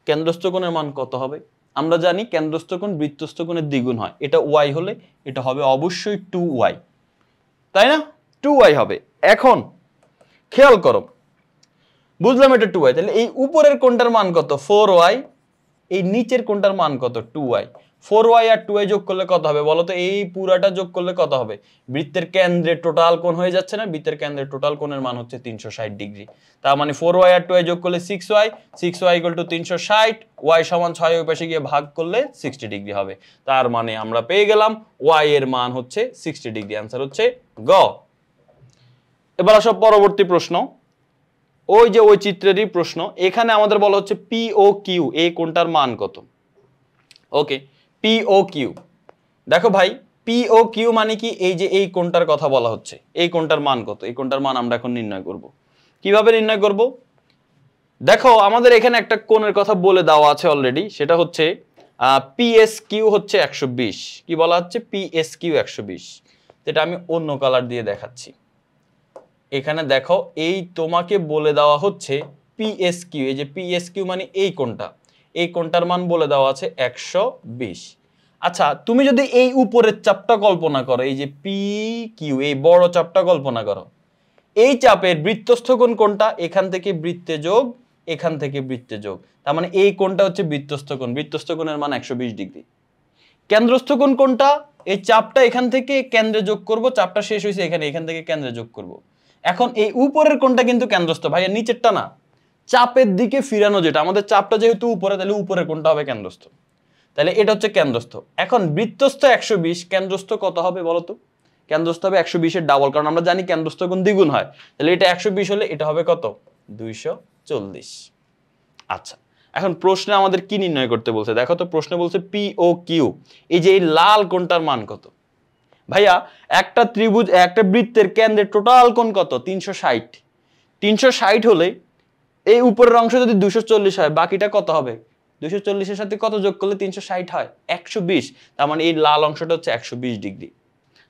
কেন্দ্রস্থ কোণের মান কত হবে? আমরা জানি কেন্দ্রস্থ কোণ বৃত্তস্থ কোণের দ্বিগুণ হয়। এটা ওয়াই হলে এটা হবে অবশ্যই 2y, তাই না? 2y হবে। এখন খেয়াল করো, বুঝলাম এটা 2y, তাহলে এই উপরের কোণটার মান কত? 4y, এই নিচের কোণটার মান কত? 2y। 4y আর 2y যোগ করলে কত হবে বলো তো? এই পুরাটা যোগ করলে কত হবে? বৃত্তের কেন্দ্রে টোটাল কোণ হয়ে যাচ্ছে না? বৃত্তের কেন্দ্রে টোটাল কোণের মান হচ্ছে 360 ডিগ্রি। তার মানে 4y আর 2y যোগ করলে 6y, 6y = 360, y সমান 6 ওই পাশে গিয়ে ভাগ করলে 60 ডিগ্রি হবে। তার মানে আমরা পেয়ে গেলাম y এর মান হচ্ছে 60 ডিগ্রি। आंसर হচ্ছে গ। এবার আসো পরবর্তী প্রশ্ন। ওই যে ওই চিত্রেরই প্রশ্ন, এখানে আমাদের বলা হচ্ছে পি ও কিউ, এই কোণটার মান কত? ওকে, পি ও কিউ। দেখো ভাই, পি ও কিউ মানে কি? এই যে এই কোণটার কথা বলা হচ্ছে, এই কোণটার মান কত? এই কোণটার মান আমরা এখন নির্ণয় করব। কিভাবে নির্ণয় করব? দেখো আমাদের এখানে একটা কোণের কথা বলে দেওয়া আছে অলরেডি, সেটা হচ্ছে পিএস কিউ হচ্ছে 120। কি বলা হচ্ছে? PS Q 120। এটা আমি অন্য কালার দিয়ে দেখাচ্ছি। এখানে দেখো, এই তোমাকে বলে দেওয়া হচ্ছে পিএস কিউ, এই যে পিএস কিউ মানে এই কোণটা, এই কোণটার মান বলে দেওয়া আছে 120। আচ্ছা, তুমি যদি এই উপরের চাপটা কল্পনা করো, এই যে পি কিউ, এই বড় চাপটা কল্পনা করো, এই চাপের বৃত্তস্থ কোণ কোনটা? এখান থেকে বৃত্তে যোগ, এখান থেকে বৃত্তে যোগ, তার মানে এই কোণটা হচ্ছে বৃত্তস্থ কোণ। বৃত্তস্থ কোণের মান 120 ডিগ্রি। কেন্দ্রস্থ কোণ কোনটা? এই চাপটা এখান থেকে কেন্দ্রে যোগ করব, চাপটা শেষ হয়েছে এখানে, এখান থেকে কেন্দ্রে যোগ করব। এখন এই উপরের কোণটা কিন্তু কেন্দ্রস্থ ভাই, আর নিচেরটা না। চাপের দিকে ফিরানো যেটা, আমাদের চাপটা যেহেতু উপরে, তাহলে উপরের কোণটা হবে কেন্দ্রস্থ। তাহলে এটা হচ্ছে কেন্দ্রস্থ। এখন বৃত্তস্থ 120, কেন্দ্রস্থ কত হবে বলো তো? কেন্দ্রস্থ হবে 120 এর ডাবল, কারণ আমরা জানি কেন্দ্রস্থ কোণ দ্বিগুণ হয়। তাহলে এটা 120 হলে এটা হবে কত? 240। আচ্ছা, এখন প্রশ্নে আমাদের কি নির্ণয় করতে বলছে? দেখো তো, প্রশ্নে বলছে পি ও কিউ, এই যে এই লাল কোণটার মান কত? ভাইয়া, একটা ত্রিভুজ, একটা বৃত্তের কেন্দ্রে টোটাল কোণ কত? 360। 360 হলে এই উপরের অংশ যদি 240 হয়, বাকিটা কত হবে? 240 এর সাথে কত যোগ করলে 360 হয়? 120। তার মানে এই লাল অংশটা হচ্ছে 120 ডিগ্রি।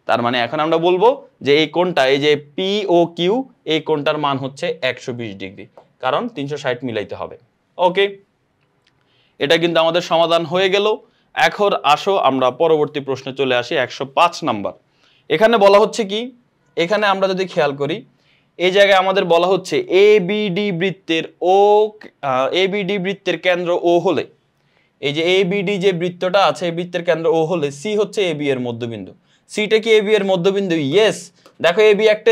তার মানে এখন আমরা বলবো যে এই কোণটা, এই যে পি ও কিউ, এই কোণটার মান হচ্ছে 120 ডিগ্রি, কারণ 360 মিলাইতে হবে। ওকে, এটা কিন্তু আমাদের সমাধান হয়ে গেল। এখন আসো আমরা পরবর্তী প্রশ্নে চলে আসি, 105 নাম্বার। এখানে বলা হচ্ছে কি? এখানে আমরা যদি খেয়াল করি, এই জায়গায় আমাদের বলা হচ্ছে এবিডি বৃত্তের এবিডি বৃত্তের কেন্দ্র ও হলে, এই যে এবিডি যে বৃত্তটা আছে, এই বৃত্তের কেন্দ্র ও হলে সি হচ্ছে এবি এর মধ্যবিন্দু। সিটা কি এবি এর মধ্যবিন্দু? ইয়েস। দেখো, এবি একটা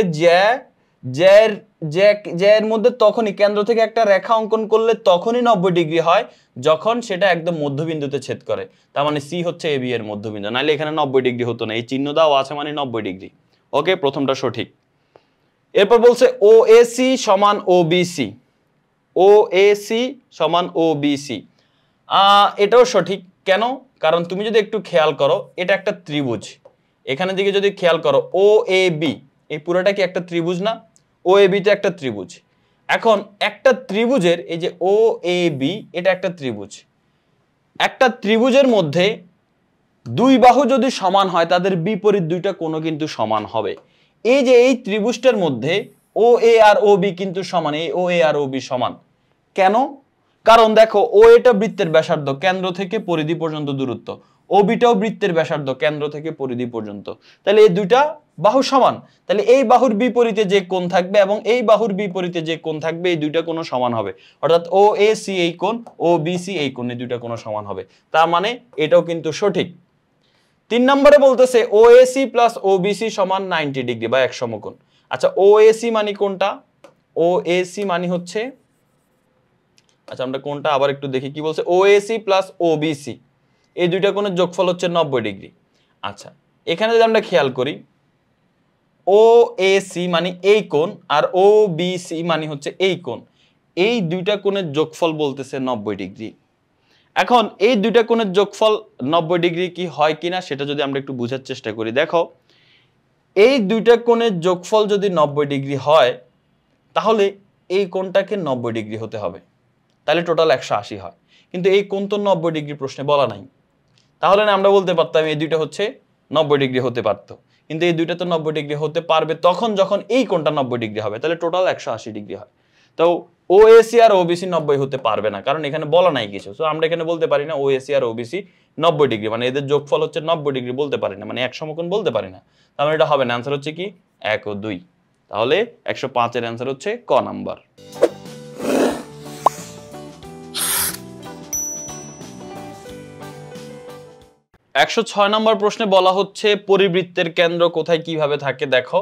জ্যার মধ্যে তখনই কেন্দ্র থেকে একটা রেখা অঙ্কন করলে তখনই 90 ডিগ্রি হয় যখন সেটা একদম মধ্যবিন্দুতে ছেদ করে। তার মানে সি হচ্ছে এবি এর মধ্যবিন্দু, নাহলে এখানে 90 ডিগ্রি হতো না। এই চিহ্ন দাও আছে মানে 90 ডিগ্রি। ওকে, প্রথমটা সঠিক। এরপর বলছে ও এসি সমান ও বিসি, ও এসি সমান ও বিসি। এটাও সঠিক। কেন? কারণ তুমি যদি একটু খেয়াল করো, এটা একটা ত্রিভুজ। এখানে দিকে যদি খেয়াল করো, ও এ বি, এই পুরোটা কি একটা ত্রিভুজ না? ও এ বি তো একটা ত্রিভুজ। এখন একটা ত্রিভুজের, এই যে ও এ বি, এটা একটা ত্রিভুজ। একটা ত্রিভুজের মধ্যে দুই বাহু যদি সমান হয়, তাদের বিপরীত দুইটা কোণ কিন্তু সমান হবে। এই যে এই ত্রিভুজটার মধ্যে ও এ আর ও বি কিন্তু সমান, এই ও এ আর ও বি সমান। কেন? কারণ দেখো, ও এটা বৃত্তের ব্যাসার্ধ, কেন্দ্র থেকে পরিধি পর্যন্ত দূরত্ব, ও বিটাও বৃত্তের ব্যাসার্ধ, কেন্দ্র থেকে পরিধি পর্যন্ত। তাহলে এই দুইটা বাহু সমান, তাহলে এই বাহুর বিপরীতে যে কোণ থাকবে এবং এই বাহুর বিপরীতে যে কোণ থাকবে, এই দুইটা কোণ সমান হবে। অর্থাৎ ও এ সি এই কোণ, ও বি সি এই কোণ, এই দুইটা কোণ সমান হবে। তার মানে এটাও কিন্তু সঠিক। 3 নম্বরে বলতেছে O A C plus O B C সমান 90 ডিগ্রি বা এক সমকোণ। আচ্ছা, ও এ সি মানে কোনটা? ও এ সি মানে হচ্ছে, আচ্ছা আমরা কোনটা আবার একটু দেখি কি বলছে। ওএসি প্লাস ওবিসি, এই দুইটা কোণের যোগফল হচ্ছে 90 ডিগ্রি। আচ্ছা, এখানে যদি আমরা খেয়াল করি, ওএসি মানে এই কোণ আর ওবিসি মানে হচ্ছে এই কোণ, এই দুইটা কোণের যোগফল বলতেছে 90 ডিগ্রি। এখন এই দুইটা কোণের যোগফল 90 ডিগ্রি কি হয় কিনা সেটা যদি আমরা একটু বোঝার চেষ্টা করি। দেখো এই দুইটা কোণের যোগফল যদি 90 ডিগ্রি হয় তাহলে এই কোণটাকে 90 ডিগ্রি হতে হবে, তাহলে টোটাল 180 হয়। কিন্তু এই কোণ তো 90 ডিগ্রি প্রশ্নে বলা নাই, তাহলে না আমরা বলতে পারতাম এই দুইটা হচ্ছে 90 ডিগ্রি হতে পারতো, কিন্তু এই দুইটা তো 90 ডিগ্রি হতে পারবে তখন যখন এই কোণটা 90 ডিগ্রি হবে, তাহলে টোটাল 180 ডিগ্রি হয়। তো ওএসি আর ওবিসি 90 হতে পারবে না, কারণ এখানে বলা নাই কিছু। সো আমরা এখানে বলতে পারি না ওএসি আর ওবিসি 90 ডিগ্রি, মানে এদের যোগফল হচ্ছে 90 ডিগ্রি বলতে পারি না, মানে এক সমকোণ বলতে পারি না। তাহলে এটা হবে না, অ্যান্সার হচ্ছে কি 1 ও 2। তাহলে 105 এর অ্যান্সার হচ্ছে ক নাম্বার। 106 নম্বর প্রশ্নে বলা হচ্ছে পরিবৃত্তের কেন্দ্র কোথায় কিভাবে থাকে। দেখো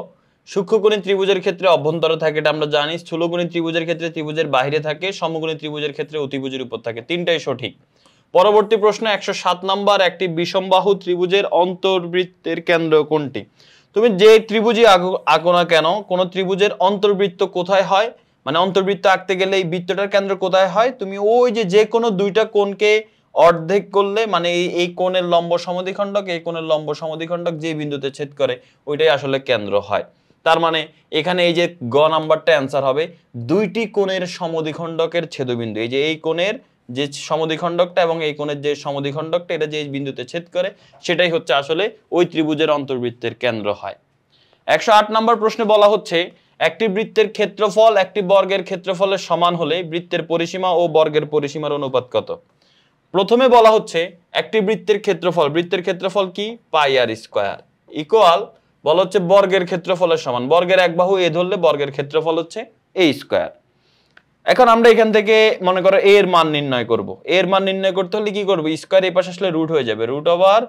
সূক্ষ্মকোণী ত্রিভুজের ক্ষেত্রে অভ্যন্তরে থাকে, এটা আমরা জানি। স্থূলকোণী ত্রিভুজের ক্ষেত্রে ত্রিভুজের বাইরে থাকে, সমকোণী ত্রিভুজের ক্ষেত্রে অতিভুজের উপর থাকে। তিনটাই সঠিক। পরবর্তী প্রশ্ন 107 নম্বর, একটি বিষমবাহু ত্রিভুজের অন্তর্বৃত্তের কেন্দ্র কোনটি? তুমি যে ত্রিভুজই আঁকো না কেন, কোন ত্রিভুজের অন্তর্বৃত্ত কোথায় হয়, মানে অন্তর্বৃত্ত আঁকতে গেলে এই বৃত্তটার কেন্দ্র কোথায় হয়, তুমি ওই যে কোনো দুইটা কোণকে অর্ধেক করলে, মানে এই কোণের লম্ব সমদ্বিখণ্ডক এই কোণের লম্ব সমদ্বিখণ্ডক যে বিন্দুতে ছেদ করে ওইটাই আসলে কেন্দ্র হয়। তার মানে এখানে এই যে গ নাম্বারটা অ্যান্সার হবে দুইটি কোণের সমদ্বিখণ্ডকের ছেদবিন্দু। এই যে এই কোণের যে সমদ্বিখণ্ডকটা এবং এই কোণের যে সমদ্বিখণ্ডকটা এটা যে বিন্দুতে ছেদ করে সেটাই হচ্ছে আসলে ওই ত্রিভুজের অন্তর্বৃত্তের কেন্দ্র হয়। 108 নম্বর প্রশ্নে বলা হচ্ছে একটি বৃত্তের ক্ষেত্রফল একটি বর্গের ক্ষেত্রফলের সমান হলে বৃত্তের পরিসীমা ও বর্গের পরিসীমার অনুপাত কত? প্রথমে বলা হচ্ছে একটি বৃত্তের ক্ষেত্রফল কি পাই আর স্কয়ার ইকুয়াল বলা হচ্ছে বর্গের ক্ষেত্রফলের সমান, বর্গের এক বাহু এ ধরলে বর্গের ক্ষেত্রফল হচ্ছে এ স্কয়ার। এখন আমরা এখান থেকে মনে করো এর মান নির্ণয় করব। এর মান নির্ণয় করতে হলে কি করব, স্কয়ার এই পাশে আসলে রুট হয়ে যাবে, রুট ওভার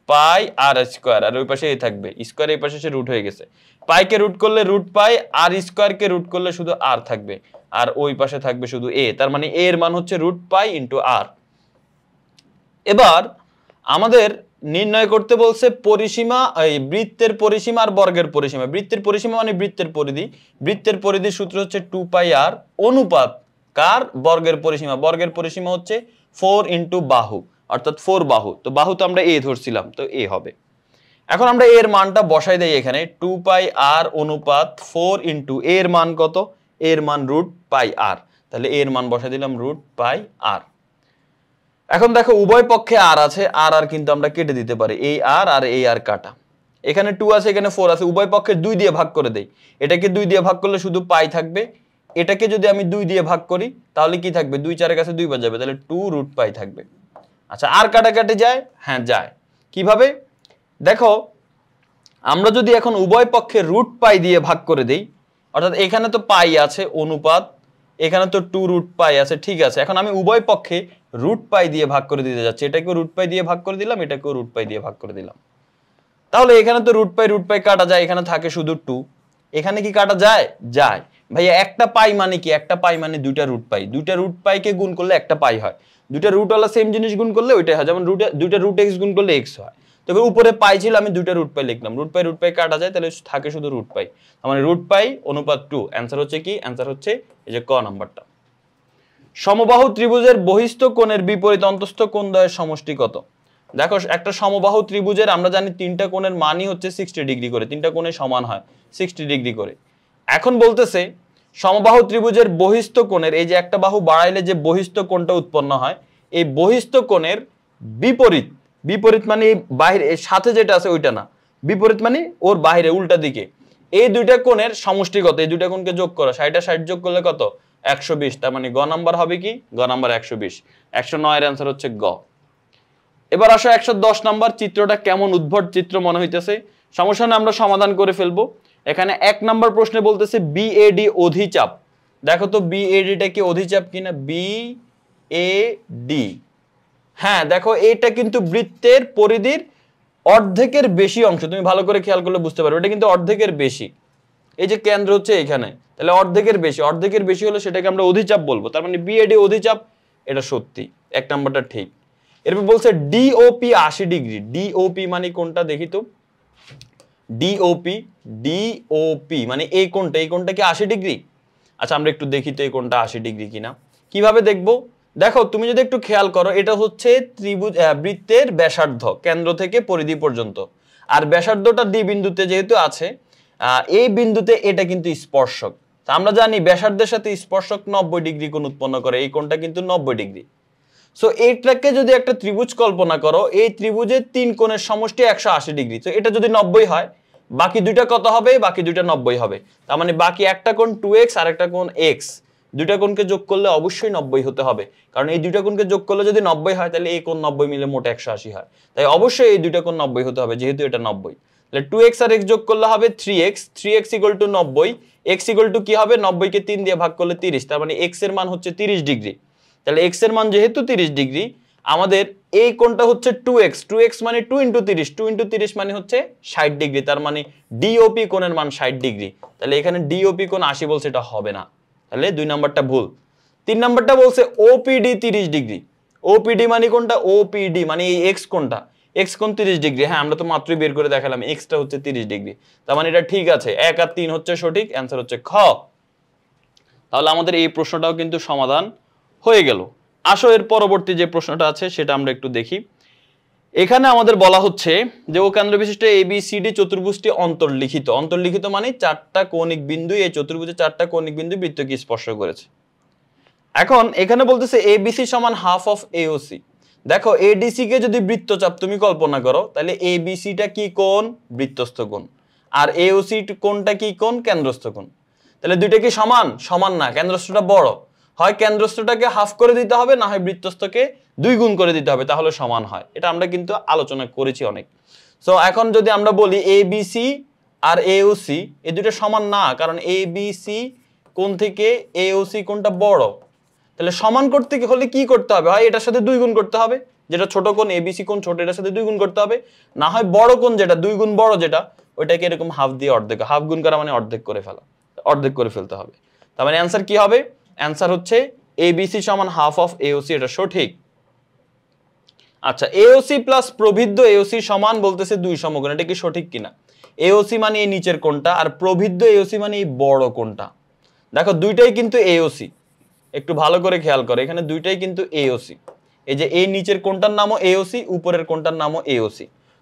পাই আর স্কয়ার, আর ওই পাশে এ থাকবে, স্কয়ার এই পাশে এসে রুট হয়ে গেছে। পাইকে রুট করলে রুট পাই, আর স্কয়ারকে রুট করলে শুধু আর থাকবে, আর ওই পাশে থাকবে শুধু এ, তার মানে এর মান হচ্ছে রুট পাই ইন্টু আর। এবার আমাদের নির্ণয় করতে বলছে পরিসীমা, এই বৃত্তের পরিসীমা আর বর্গের পরিসীমা। বৃত্তের পরিসীমা মানে বৃত্তের পরিধি, বৃত্তের পরিধির সূত্র হচ্ছে 2 পাই আর অনুপাত কার বর্গের পরিসীমা, বর্গের পরিসীমা হচ্ছে 4 ইন্টু বাহু, অর্থাৎ 4 বাহু, তো বাহু তো আমরা এ ধরছিলাম তো এ হবে। এখন আমরা এর মানটা বসাই দেই এখানে, 2 পাই আর অনুপাত 4 ইন্টু এর মান কত, এর মান রুট পাই আর, তাহলে এর মান বসাই দিলাম রুট পাই আর। এখন দেখো উভয় পক্ষে আর আছে, আর আর কিন্তু আমরা কেটে দিতে পারি, এই আর আর এই আর কাটা, এখানে 2 আছে এখানে 4 আছে, উভয় পক্ষে 2 দিয়ে ভাগ করে দেই, এটাকে 2 দিয়ে ভাগ করলে শুধু পাই থাকবে, এটাকে যদি আমি 2 দিয়ে ভাগ করি তাহলে কি থাকবে, 2 4 এর কাছে 2 বার যাবে, তাহলে 2 রুট পাই থাকবে। আচ্ছা আর কাটাকাটি যায়, হ্যাঁ যায়। কিভাবে দেখো, আমরা যদি এখন উভয় পক্ষে রুট পাই দিয়ে ভাগ করে দেই, অর্থাৎ এখানে তো পাই আছে অনুপাত, এখানে তো 2 রুট পাই আছে, ঠিক আছে। এখন আমি উভয় পক্ষে রুট পাই দিয়ে ভাগ করে দিতে যাচ্ছি, এটাকেও রুট পাই দিয়ে ভাগ করে দিলাম, এটাকেও রুট পাই দিয়ে ভাগ করে দিলাম। তাহলে এখানে তো রুট পাই কাটা যায়, এখানে থাকে শুধু 2, এখানে কি কাটা যায়, যায়। ভাইয়া একটা পাই মানে কি, একটা পাই মানে দুইটা রুট পাইকে গুণ করলে একটা পাই হয়, দুইটা রুটওয়ালা সেম জিনিস গুণ করলে ওইটাই হয়, যেমন দুইটা রুট এক্স গুণ করলে এক্স হয়। তবে উপরে পাই ছিল, আমি দুইটা রুট পাই লিখলাম, রুট পাই কাটা যায়, তাহলে থাকে শুধু রুট পাই, মানে রুট পাই অনুপাত 2। অ্যান্সার হচ্ছে কি, অ্যান্সার হচ্ছে এই যে ক নাম্বারটা। সমবাহু ত্রিভুজের বহিস্থ কোণের বিপরীত অন্তস্থ কোণ দ্বয়ের সমষ্টি কত? দেখো একটা সমবাহু ত্রিভুজের আমরা জানি তিনটা কোণের মানই হচ্ছে 60 ডিগ্রি করে, তিনটা কোণে সমান হয় 60 ডিগ্রি করে। এখন বলতেছে সমবাহু ত্রিভুজের বহিস্থ কোণের, এই যে একটা বাহু বাড়াইলে যে বহিস্থ কোণটা উৎপন্ন হয়, এই বহিস্থ কোণের বিপরীত, বিপরীত মানে বাইরে সাথে যেটা আছে ওইটা না, বিপরীত মানে ওর বাইরে উল্টা দিকে, এই দুইটা কোণের সমষ্টি কত, এই দুইটা কোণকে যোগ করো, 60 আর 60 যোগ করলে কত, 120, তার মানে গ নাম্বার হবে কি, গ নাম্বার 120। 109 এর অ্যান্সার হচ্ছে গ। এবার আসো 110 নাম্বার, চিত্রটা কেমন উদ্ভট চিত্র মনে হইতেছে, সমস্যা না আমরা সমাধান করে ফেলবো। এখানে 1 নাম্বার প্রশ্নে বলতেছে বিএডি অধিচাপ, দেখো তো বিএডিটা কি অধিচাপ কিনা, বিএডি, হ্যাঁ দেখো এটা কিন্তু বৃত্তের পরিধির অর্ধেকের বেশি অংশ, তুমি ভালো করে খেয়াল করলে বুঝতে পারবে এটা কিন্তু অর্ধেকের বেশি, এই যে কেন্দ্র হচ্ছে এখানে, তাহলে অর্ধেকের বেশি হলে সেটাকে আমরা অধিচাপ বলবো, তার মানে বিএডি অধিচাপ, এটা সত্যি 1 নাম্বারটা ঠিক। এরপর বলছে ডিওপি 80 ডিগ্রি, ডিওপি মানে কোনটা দেখি তো, ডিওপি মানে এই কোণটা কি 80 ডিগ্রি? আচ্ছা আমরা একটু দেখি তো এই কোণটা 80 ডিগ্রি কিনা। কিভাবে দেখবো, দেখো তুমি যদি একটু খেয়াল করো, এটা হচ্ছে ত্রিভুজ বৃত্তের ব্যাসার্ধ কেন্দ্র থেকে পরিধি পর্যন্ত, আর ব্যাসার্ধটা ডি বিন্দুতে যেহেতু আছে, এই বিন্দুতে এটা কিন্তু স্পর্শক। আমরা জানি ব্যাসার্ধের সাথে স্পর্শক 90 ডিগ্রি কোণ উৎপন্ন করে, এই কোণটা কিন্তু 90 ডিগ্রি। সো এইটাকে যদি একটা ত্রিভুজ কল্পনা করো, এই ত্রিভুজের তিন কোণের সমষ্টি 180 ডিগ্রি। তো এটা যদি 90 হয়, বাকি দুইটা কত হবে? বাকি দুইটা 90 হবে। তার মানে বাকি একটা কোণ 2x আর একটা কোণ x, দুইটা কোণকে যোগ করলে অবশ্যই 90 হতে হবে, কারণ এই দুইটা কোণকে যোগ করলে যদি 90 হয় তাহলে এই কোণ 90 মিলে মোট 180 হয়। তাই অবশ্যই এই দুইটা কোণ 90 হতে হবে, যেহেতু এটা 90। তাহলে 2x আর x যোগ করলে হবে 3x, 3x = 90, x = কি হবে? 90 কে 3 দিয়ে ভাগ করলে 30, তার মানে x এর মান হচ্ছে 30 ডিগ্রি। তাহলে x এর মান যেহেতু 30 ডিগ্রি, আমাদের এই কোণটা হচ্ছে 2x, 2x মানে 2 × 30, 2 × 30 মানে হচ্ছে 60 ডিগ্রি, তার মানে DOP কোণের মান 60 ডিগ্রি। তাহলে এখানে DOP কোণ 80 বলছে, এটা হবে না, তাহলে 2 নাম্বারটা ভুল। 3 নাম্বারটা বলছে OPD 30 ডিগ্রি। OPD মানে কোনটা? OPD মানে এই x কোণটা, x কোণ 30 ডিগ্রি। হ্যাঁ, আমরা তো মাত্রই বের করে দেখালাম x টা হচ্ছে 30 ডিগ্রি, তার মানে এটা ঠিক আছে। 1 আর 3 হচ্ছে সঠিক, অ্যান্সার হচ্ছে খ। তাহলে আমাদের এই প্রশ্নটাও কিন্তু সমাধান হয়ে গেল। আসো এর পরবর্তী যে প্রশ্নটা আছে সেটা আমরা একটু দেখি। এখানে আমাদের বলা হচ্ছে যে ও কেন্দ্র বিশিষ্ট ABCD চতুর্ভুজটি অন্তর্লিখিত। অন্তর্লিখিত মানে চারটা কৌণিক বিন্দু, এই চতুর্ভুজে চারটা কৌণিক বিন্দু বৃত্তকে স্পর্শ করেছে। এখন এখানে বলতেছে ABC সমান হাফ অফ AOC। দেখো ADC কে যদি বৃত্তচাপ তুমি কল্পনা করো, তাহলে ABCটা কি কোণ? বৃত্তস্থ কোণ। আর AOC কোণটা কি কোণ? কেন্দ্রস্থ কোণ। তাহলে দুইটা কি সমান? সমান না, কেন্দ্রস্থটা বড়। হয় কেন্দ্রস্থটাকে হাফ করে দিতে হবে, না হয় বৃত্তস্থকে 2 গুণ করে দিতে হবে, তাহলে সমান হয়। এটা আমরা কিন্তু আলোচনা করেছি অনেক। সো এখন যদি আমরা বলি ABC আর AOC এই দুটো সমান না, কারণ ABC কোণ থেকে AOC কোণটা বড়। তাহলে সমান করতে হলে কি করতে হবে? হয় এটার সাথে 2 গুণ করতে হবে, যেটা ছোট কোণ ABC কোণ ছোট, এটার সাথে 2 গুণ করতে হবে, না হয় বড় কোণ যেটা 2 গুণ বড় যেটা, ওইটাকে এরকম হাফ দিয়ে অর্ধেক, হাফ গুণ করা মানে অর্ধেক করে ফেলা, অর্ধেক করে ফেলতে হবে। তার মানে অ্যান্সার কি হবে? অ্যান্সার হচ্ছে ABC সমান হাফ অফ AOC, এটা সঠিক। আচ্ছা, AOC প্লাস প্রভিদ্ধ AOC সমান বলতেছে 2 সমকোণ, এটা কি সঠিক কিনা? AOC মানে এই নিচের কোণটা, আর প্রভিদ্ধ AOC মানে এই বড় কোণটা। দেখো দুইটাই কিন্তু AOC, একটু ভালো করে খেয়াল করো, এখানে দুইটাই কিন্তু AOC। এই যে এই নিচের কোণটার নামও AOC, উপরের কোণটার নামও AOC।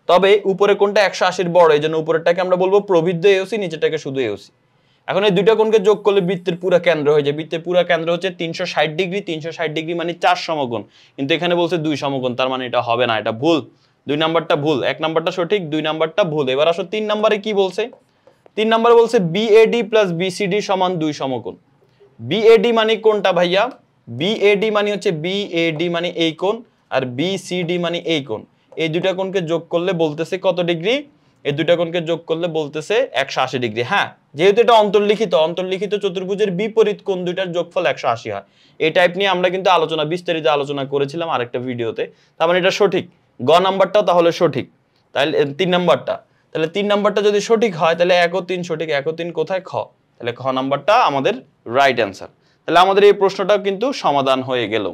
তবে উপরের কোণটা 180 বড়, এই জন্য উপরেরটাকে আমরা বলবো প্রভিদ্ধ AOC, নিচেরটাকে শুধু AOC। এখন এই দুইটা কোণকে যোগ করলে বৃত্তের পুরো কেন্দ্র হয়ে যায়। বৃত্তের পুরো কেন্দ্র হচ্ছে 360 ডিগ্রি, 360 ডিগ্রি মানে 4 সমকোণ, কিন্তু এখানে বলছে 2 সমকোণ, তার মানে এটা হবে না, এটা ভুল। 2 নাম্বারটা ভুল, 1 নাম্বারটা সঠিক, 2 নাম্বারটা ভুল। এবার আসো 3 নাম্বারে কি বলছে। 3 নাম্বারে বলছে BAD প্লাস BCD সমান 2 সমকোণ। BAD মানে কোনটা ভাইয়া? BAD মানে হচ্ছে BAD মানে এই কোণ, আর BCD মানে এই কোণ। এই দুইটা কোণকে যোগ করলে বলতেছে কত ডিগ্রি? এই দুইটা কোণকে যোগ করলে বলতেছে 180 ডিগ্রি। হ্যাঁ, যেহেতু এটা অন্তর্লিখিত, অন্তর্লিখিত চতুর্ভুজের বিপরীত কোণ দুইটার যোগফল 180 হয়। এই টাইপ নিয়ে আমরা কিন্তু বিস্তারিত আলোচনা করেছিলাম আরেকটা ভিডিওতে। তার মানে এটা সঠিক। গ নাম্বারটাও তাহলে সঠিক। তাহলে 3 নাম্বারটা, তাহলে 3 নাম্বারটা যদি সঠিক হয় তাহলে 1 ও 3 সঠিক। 1 ও 3 কোথায়? খ। তাহলে খ নাম্বারটা আমাদের রাইট অ্যান্সার। তাহলে আমাদের এই প্রশ্নটাও কিন্তু সমাধান হয়ে গেল।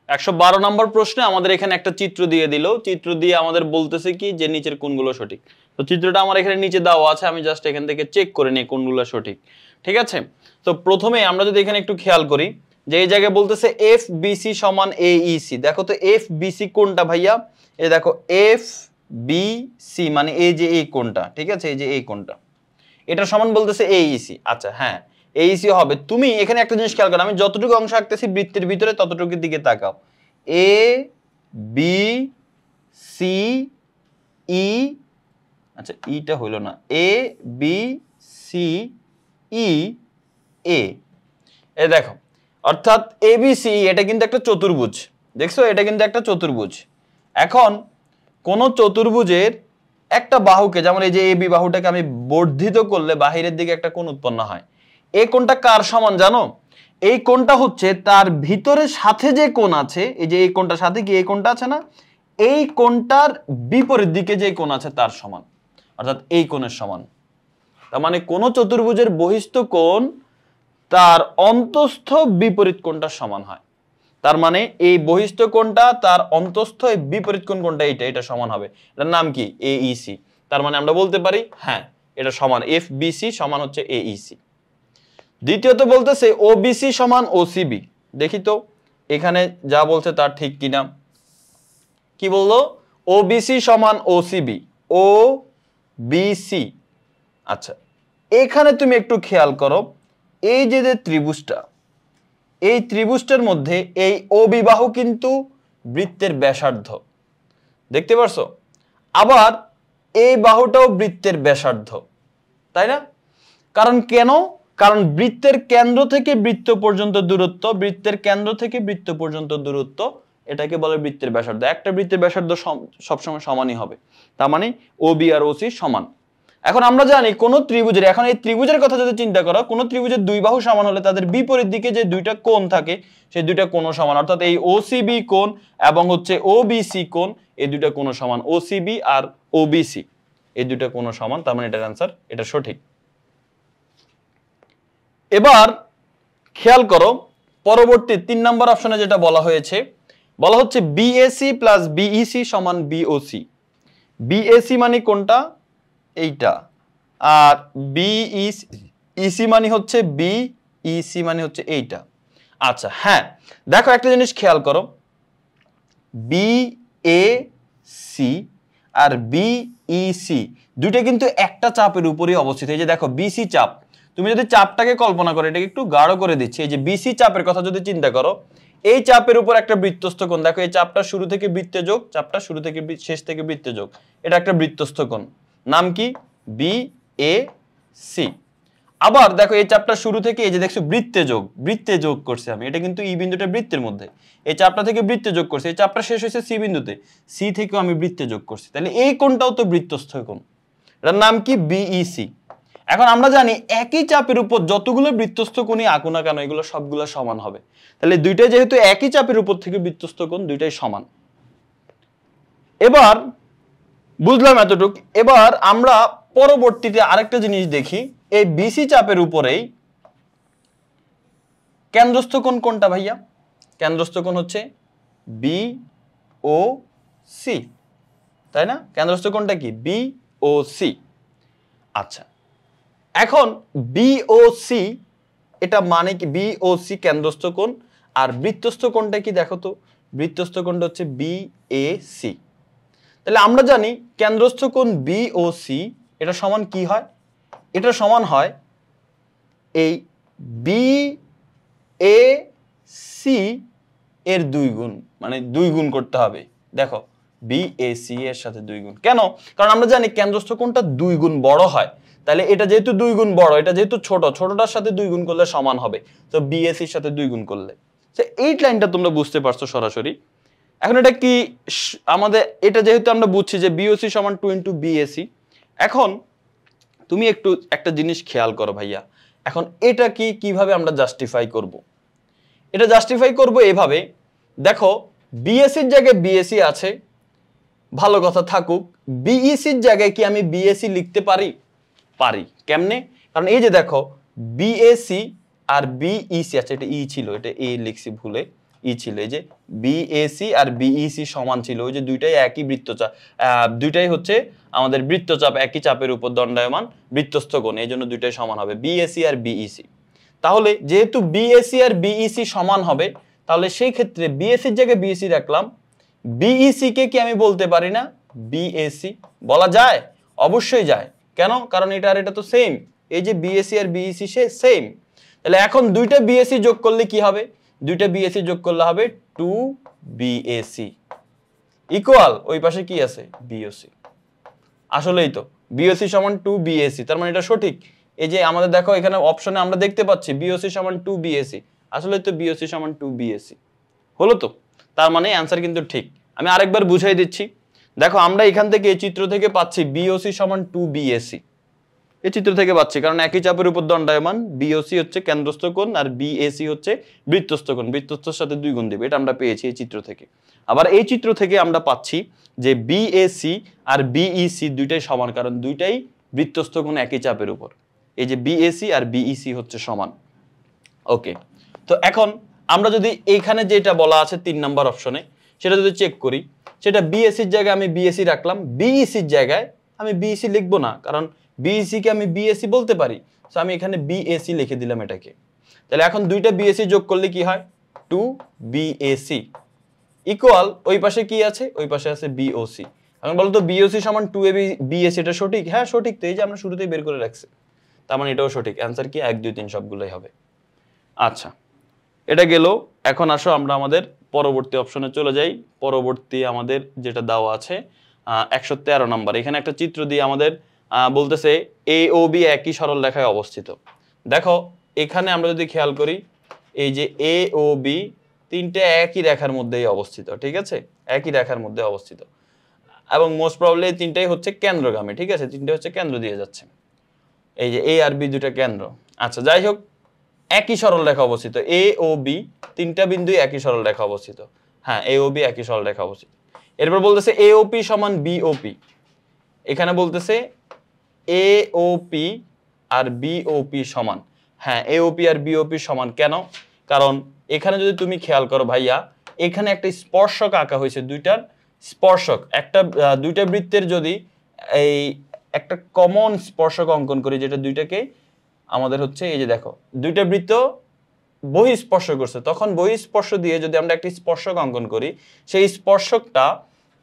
112 নম্বর প্রশ্নে আমাদের এখানে একটা চিত্র দিয়ে দিল। চিত্র দিয়ে আমাদের বলতেছে কি যে নিচের কোণগুলো সঠিক। তো চিত্রটা আমার এখানে নিচে দেওয়া আছে, আমি জাস্ট এখান থেকে চেক করে নিই কোনগুলো সঠিক। ঠিক আছে, তো প্রথমে আমরা যদি এখানে একটু খেয়াল করি যে এই জায়গায় বলতেছে FBC সমান AEC। দেখো তো FBC কোনটা ভাইয়া? এই দেখো FBC মানে এই যে এই কোণটা, ঠিক আছে, এই যে এই কোণটা, এটা সমান বলতেছে AEC। আচ্ছা হ্যাঁ, AEC হবে। তুমি এখানে একটা জিনিস খেয়াল করো, আমি যতটুকু অংশ আঁকতেছি বৃত্তের ভিতরে ততটুকুর দিকে তাকাও। ABCE, আচ্ছা ইটা হইল না, ABCEA। এই দেখো, অর্থাৎ ABC এটা কিন্তু একটা চতুর্ভুজ, দেখছো, এটা কিন্তু একটা চতুর্ভুজ। এখন কোন চতুর্ভুজের একটা বাহুকে, যেমন এই যে AB বাহুটাকে আমি বর্ধিত করলে বাহিরের দিকে একটা কোণ উৎপন্ন হয়। এই কোণটা কার সমান জানো? এই কোণটা হচ্ছে তার ভিতরের সাথে যে কোণ আছে, এই যে এই কোণটার সাথে কি এই কোণটা আছে না, এই কোণটার বিপরীত দিকে যে কোণ আছে তার সমান, অর্থাৎ এই কোণের সমান। তার মানে কোন চতুর্ভুজের বহিস্থ কোণ তার অন্তস্থ বিপরীত কোণটার সমান হয়। তার মানে এই বহিস্থ কোণটা তার অন্তস্থ বিপরীত কোণ কোনটা, এটা সমান হবে। এটার নাম কি? AEC। তার মানে আমরা বলতে পারি হ্যাঁ এটা সমান, FBC সমান হচ্ছে AEC। দ্বিতীয়ত বলতেছে OBC সমান OCB। দেখি তো এখানে যা বলছে তার ঠিক কিনা, কি বললো, ওবিসি সমান ওসিবি, ও বিসি। আচ্ছা, এখানে তুমি একটু খেয়াল করো, এই যে ত্রিভুজটা, এই ত্রিভুজটার মধ্যে এই ওবি বাহু কিন্তু বৃত্তের ব্যাসার্ধ, দেখতে পারছো? আবার এই বাহুটাও বৃত্তের ব্যাসার্ধ, তাই না? কারণ কেন? কারণ বৃত্তের কেন্দ্র থেকে বৃত্ত পর্যন্ত দূরত্ব, বৃত্তের কেন্দ্র থেকে বৃত্ত পর্যন্ত দূরত্ব, এটাকে বলে বৃত্তের ব্যাসার্ধ। একটা বৃত্তের ব্যাসার্ধ সবসময় সমানই হবে, তার মানে ওবি আর ওসি সমান। এখন আমরা জানি কোন ত্রিভুজের, এখন এই ত্রিভুজের কথা যদি চিন্তা করো, কোন ত্রিভুজের দুই বাহু সমান হলে তাদের বিপরীত দিকে যে দুইটা কোণ থাকে সেই দুইটা কোণ সমান, অর্থাৎ এই ওসিবি কোণ এবং হচ্ছে ওবিসি কোণ, এই দুইটা কোণ সমান, ওসিবি আর ওবিসি এই দুইটা কোণ সমান, তার মানে এটার অ্যান্সার, এটা সঠিক। এবার খেয়াল করো পরবর্তী 3 নম্বর অপশনে যেটা বলা হয়েছে, বলা হচ্ছে বিএসি প্লাস বিইসি সমান বিওসি। বিএসি মানে কোনটা? এইটা। আর বিইসি মানে হচ্ছে বিইসি মানে হচ্ছে এইটা। আচ্ছা হ্যাঁ, দেখো একটা জিনিস খেয়াল করো, বিএসি আর বিইসি দুইটা কিন্তু একটা চাপের উপরেই অবস্থিত। এই যে দেখো বিসি চাপ, তুমি যদি চাপটাকে কল্পনা করো, এটাকে একটু গাঢ় করে দিচ্ছি, এই যে বিসি চাপের কথা যদি চিন্তা করো, এই চাপের উপর একটা বৃত্তস্থ কোণ, দেখো এই চাপটা শুরু থেকে বৃত্তে যোগ, চাপটা শুরু থেকে শেষ থেকে বৃত্তে যোগ, এটা একটা বৃত্তস্থ কোণ, নাম কি? বিএসি। আবার দেখো এই চাপটা শুরু থেকে এই যে দেখছো বৃত্তে যোগ করছি আমি, এটা কিন্তু ই বিন্দুটা বৃত্তের মধ্যে, এই চাপটা থেকে বৃত্তে যোগ করছি, এই চাপটা শেষ হয়েছে সি বিন্দুতে, সি থেকেও আমি বৃত্তে যোগ করছি, তাহলে এই কোণটাও তো বৃত্তস্থ কোণ, এটার নাম কি? বিইসি। এখন আমরা জানি একই চাপের উপর যতগুলো বৃত্তস্থ কোণই আঁকো না কেন এগুলো সবগুলো সমান হবে, তাহলে দুইটাই যেহেতু একই চাপের উপর থেকে বৃত্তস্থ কোণ, দুইটাই সমান। এবার বুঝলাম এতটুক। এবার আমরা পরবর্তীতে আরেকটা জিনিস দেখি, এই বিসি চাপের উপরেই কেন্দ্রস্থ কোণ কোনটা ভাইয়া? কেন্দ্রস্থ কোণ হচ্ছে বিওসি, তাই না? কেন্দ্রস্থ কোণটা কি? বিওসি। আচ্ছা, এখন বিওসি এটা মানে কি? বিওসি কেন্দ্রস্থ কোণ, আর বৃত্তস্থ কোণটা কি দেখো তো? বৃত্তস্থ কোণটা হচ্ছে বিএসি। তাহলে আমরা জানি কেন্দ্রস্থ কোণ বিওসি এটা সমান কি হয়? এটা সমান হয় এই বিএসি এর 2 গুণ, মানে 2 গুণ করতে হবে। দেখো বিএসি এর সাথে 2 গুণ, কেন? কারণ আমরা জানি কেন্দ্রস্থ কোণটা 2 গুণ বড় হয়, তাহলে এটা যেহেতু 2 গুণ বড়, এটা যেহেতু ছোট, ছোটটার সাথে 2 গুণ করলে সমান হবে, তো বিএসি এর সাথে 2 গুণ করলে। তো এই লাইনটা তোমরা বুঝতে পারছো সরাসরি। এখন এটা কি আমাদের, এটা যেহেতু আমরা বুঝছি যে বিওসি সমান 2 ইন্টু বিএসি, এখন তুমি একটু একটা জিনিস খেয়াল করো ভাইয়া, এখন এটা কি কিভাবে আমরা জাস্টিফাই করব? এটা জাস্টিফাই করব এভাবে, দেখো বিএসির জায়গায় বিএসি আছে, ভালো কথা থাকুক, বিইসির জায়গায় কি আমি বিএসি লিখতে পারি? পারি। কেমনে? কারণ এই যে দেখো বিএসি আর বিইসি আছে, এটা ই ছিল, এটা এ লিখছি ভুলে, ই ছিল, এই যে বিএসি আর বিইসি সমান ছিল, ওই যে দুইটাই একই বৃত্তচাপ, দুইটাই হচ্ছে আমাদের বৃত্তচাপ, একই চাপের উপর দণ্ডায়মান বৃত্তস্থ কোণ, এই জন্য দুইটাই সমান হবে, বিএসি আর বিইসি। তাহলে যেহেতু বিএসি আর বিইসি সমান হবে, তাহলে সেই ক্ষেত্রে বিএসির জায়গায় বিইসি রাখলাম, বিইসি কে কি আমি বলতে পারি না বিএসি? বলা যায়, অবশ্যই যায়। কেন? কারণ এটা আর এটা তো সেম, এই যে বিএসি আর বিইসি সেম। তাহলে এখন দুইটা বিএসি যোগ করলে কি হবে? দুইটা বিএসি যোগ করলে হবে 2 বিএসি ইকুয়াল ওই পাশে কি আছে? বিওসি। আসলেই তো বিওসি সমান 2 বিএসি, তার মানে এটা সঠিক। এই যে আমাদের দেখো এখানে অপশনে আমরা দেখতে পাচ্ছি বিওসি সমান 2 বিএসি, আসলে তো বিওসি সমান 2 বিএসি হলো তো, তার মানে অ্যান্সার কিন্তু ঠিক। আমি আরেকবার বুঝাই দিচ্ছি, দেখো আমরা এখান থেকে এই চিত্র থেকে পাচ্ছি বিওসি সমান 2 বিএসি, এই চিত্র থেকে পাচ্ছি, কারণ একই চাপের উপর দণ্ডায়মান, বিওসি হচ্ছে কেন্দ্রস্থ কোণ আর বিএসি হচ্ছে বৃত্তস্থ কোণ, বৃত্তস্থর সাথে 2 গুণ দেবে, এটা আমরা পেয়েছি এই চিত্র থেকে। আবার এই চিত্র থেকে আমরা পাচ্ছি যে বিএসি আর বিইসি দুইটাই সমান, কারণ দুইটাই বৃত্তস্থ কোণ একই চাপের উপর, এই যে বিএসি আর বিইসি হচ্ছে সমান। ওকে, তো এখন আমরা যদি এইখানে যেটা বলা আছে 3 নাম্বার অপশনে সেটা যদি চেক করি, সেটা বিএসির জায়গায় আমি বিএসি রাখলাম, বিইসির জায়গায় আমি বিইসি লিখবো না, কারণ বিইসি কে আমি বিএসি বলতে পারি, তো আমি এখানে বিএসি লিখে দিলাম এটাকে। তাহলে এখন দুইটা বিএসি যোগ করলে কি হয়? টু বিএসি ইকুয়াল ওই পাশে কি আছে, ওই পাশে আছে বিওসি। এখন বলো তো বিওসি সমান 2ab বিএসি, এটা সঠিক? হ্যাঁ সঠিক, তো এই যে আমরা শুরুতেই বের করে রাখছি, তার মানে এটাও সঠিক। অ্যান্সার কি 1 2 3 সবগুলোই হবে। আচ্ছা, এটা গেল। এখন আসো আমরা আমাদের পরবর্তী অপশনে চলে যাই। পরবর্তী আমাদের যেটা দেওয়া আছে 113 নাম্বার, এখানে একটা চিত্র দিয়ে আমাদের বলতেছে এ ও বি একই সরল রেখায় অবস্থিত। দেখো এখানে আমরা যদি খেয়াল করি, এই যে এ ও বি তিনটে একই রেখার মধ্যেই অবস্থিত, ঠিক আছে, একই রেখার মধ্যে অবস্থিত, এবং মোস্ট প্রবাবলি এই তিনটাই হচ্ছে কেন্দ্রগামী, ঠিক আছে, তিনটে হচ্ছে কেন্দ্র দিয়ে যাচ্ছে, এই যে এ আর বি দুটা কেন্দ্র। আচ্ছা যাই হোক, একই সরল রেখা অবস্থিত, এ ও বি তিনটা বিন্দুই একই সরল রেখা অবস্থিত। হ্যাঁ, এ ও বি একই সরল রেখা অবস্থিত। এরপর বলতেছে এ ও পি সমান বি ও পি। এখানে বলতেছে এ O P R B O P সমান। হ্যাঁ, এ O P R B O P সমান কেন? কারণ এখানে যদি তুমি খেয়াল করো ভাইয়া, এখানে একটা স্পর্শক আঁকা হয়েছে, দুইটার স্পর্শক, একটা দুইটা বৃত্তের যদি এই একটা কমন স্পর্শক অঙ্কন করি, যেটা দুইটাকে আমাদের হচ্ছে এই যে দেখো দুইটা বৃত্ত বহিঃস্পর্শ করছে, তখন বহিঃস্পর্শ দিয়ে যদি আমরা একটি স্পর্শক অঙ্কন করি, সেই স্পর্শকটা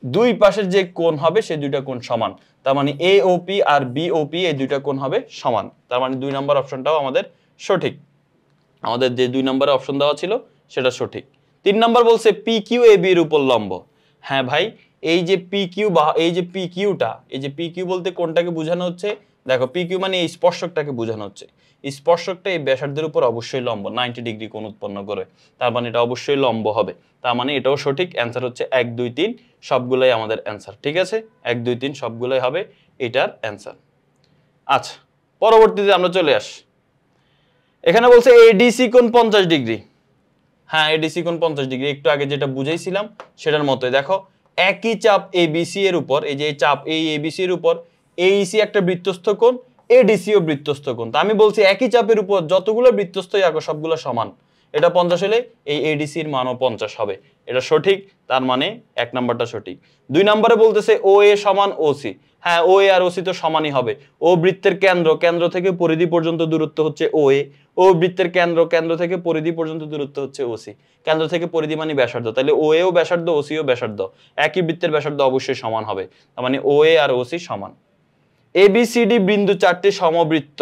দুই পাশের যে কোণ হবে সেই দুইটা কোণ সমান। তার মানে এ O P R B O P এই দুইটা কোণ হবে সমান। তার মানে 2 নম্বর অপশনটাও আমাদের সঠিক। আমাদের যে 2 নম্বরে অপশন দেওয়া ছিল সেটা সঠিক। 3 নম্বর বলছে পি কিউ এ বি এর উপর লম্ব। হ্যাঁ ভাই, এই যে পি কিউ বা এই যে পি কিউটা, এই যে পি কিউ বলতে কোনটাকে বোঝানো হচ্ছে? দেখো পি কিউ মানে এই স্পর্শকটাকে বোঝানো হচ্ছে। স্পর্শকটা এই ব্যাসার্ধের উপর অবশ্যই লম্ব, 90 ডিগ্রি কোণ উৎপন্ন করে, তার মানে এটা অবশ্যই লম্ব হবে। তার মানে এটাও সঠিক। অ্যান্সার হচ্ছে 1 2 3 সবগুলাই আমাদের অ্যান্সার, ঠিক আছে, 1 2 3 সবগুলাই হবে এটার অ্যান্সার। আচ্ছা, পরবর্তীতে আমরা চলে আসি। এখানে বলছে এডিসি কোণ 50 ডিগ্রি। হ্যাঁ, এডিসি কোণ 50 ডিগ্রি, একটু আগে যেটা বুঝাইছিলাম সেটার মতোই। দেখো একই চাপ এবিসি এর উপর, এই যে এই চাপ এই এবিসি এর উপর এইসি একটা বৃত্তস্থ কোণ, এডিসি ও বৃত্তস্থ কোণ। তা আমি বলছি একই চাপের উপর যতগুলো বৃত্তস্থই আঁকো সবগুলো সমান, এটা 50 হলে এই এডিসি এর মানও 50 হবে, এটা সঠিক। তার মানে 1 নাম্বারটা সঠিক। 2 নম্বরে বলতেছে ও এ সমান ওসি। হ্যাঁ, ও এ আর ওসি তো সমানই হবে। ও বৃত্তের কেন্দ্র, কেন্দ্র থেকে পরিধি পর্যন্ত দূরত্ব হচ্ছে ও এ। ও বৃত্তের কেন্দ্র, কেন্দ্র থেকে পরিধি পর্যন্ত দূরত্ব হচ্ছে ওসি। কেন্দ্র থেকে পরিধি মানে ব্যাসার্ধ, তাহলে ও এও ব্যাসার্ধ, ওসিও ব্যাসার্ধ, একই বৃত্তের ব্যাসার্ধ অবশ্যই সমান হবে। তার মানে ও এ আর ওসি সমান। এ বি সি ডি বিন্দু 4টি সমবৃত্ত।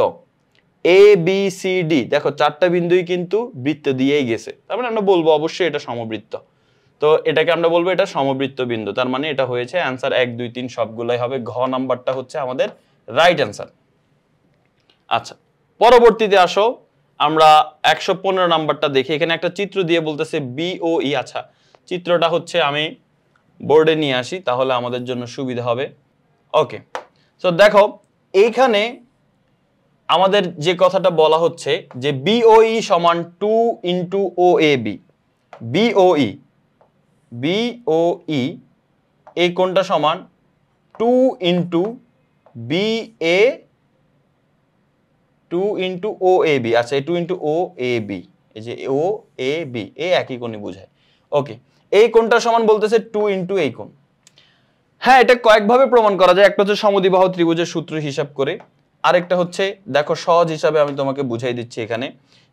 এ বি সি ডি দেখো 4টা বিন্দুই কিন্তু বৃত্ত দিয়েই গেছে, তার মানে আমরা বলবো অবশ্যই এটা সমবৃত্ত। তো এটাকে আমরা বলবো এটা সমবৃত্ত বিন্দু। তার মানে এটা হয়েছে অ্যান্সার 1 2 3 সবগুলাই হবে। ঘ নাম্বারটা হচ্ছে আমাদের রাইট অ্যান্সার। আচ্ছা, পরবর্তীতে আসো আমরা 115 নাম্বারটা দেখি। এখানে একটা চিত্র দিয়ে বলতেছে বিওই। আচ্ছা, চিত্রটা হচ্ছে আমি বোর্ডে নিয়ে আসি, তাহলে আমাদের জন্য সুবিধা হবে। ওকে, সো দেখো এইখানে আমাদের যে কথাটা বলা হচ্ছে যে বিওই সমান 2 ইন্টু ও এ বি। বিওই বিওই এই কোণটা সমান 2 into B A 2 into O A B. আচ্ছা, এই 2 ইন্টু ও এ বি, এই যে ও এ বি এই একই কোণই বোঝায়। ওকে, এই কোণটা সমান বলতেছে 2 ইন্টু এই কোণ। হ্যাঁ, এটা কয়েকভাবে প্রমাণ করা যায়। একটা হচ্ছে সমদ্বিবাহু ত্রিভুজের সূত্র হিসাব করে, আরেকটা হচ্ছে দেখো সহজ হিসাবে আমি তোমাকে বুঝাই দিচ্ছি এখানে।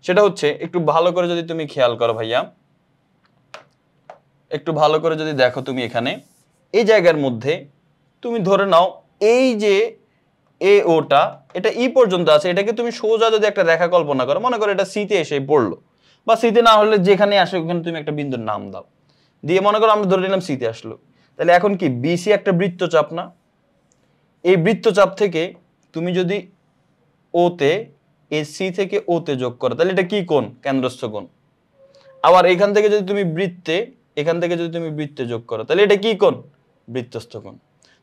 সেটা হচ্ছে একটু ভালো করে যদি তুমি খেয়াল করো ভাইয়া, একটু ভালো করে যদি দেখো তুমি এখানে এই জায়গার মধ্যে তুমি ধরে নাও এই যে এ ওটা এটা ই পর্যন্ত আছে, এটাকে তুমি সোজা যদি একটা রেখা কল্পনা করো, মনে করো এটা সিতে এসে পড়লো, বা সিতে না হলে যেখানে আসে ওখানে তুমি একটা বিন্দুর নাম দাও, দিয়ে মনে করো আমরা ধরে নিলাম সিতে আসলো। তাহলে এখন কি বিসি একটা বৃত্তচাপ না? এই বৃত্তচাপ থেকে তুমি যদি ওতে এই সি থেকে ওতে যোগ করো, তাহলে এটা কি কোণ? কেন্দ্রস্থ কোণ। আবার এখান থেকে যদি তুমি বৃত্তে, এখান থেকে যদি তুমি বৃত্তে যোগ করো, তাহলে এটা কি কোণ? বৃত্তস্থ কোণ।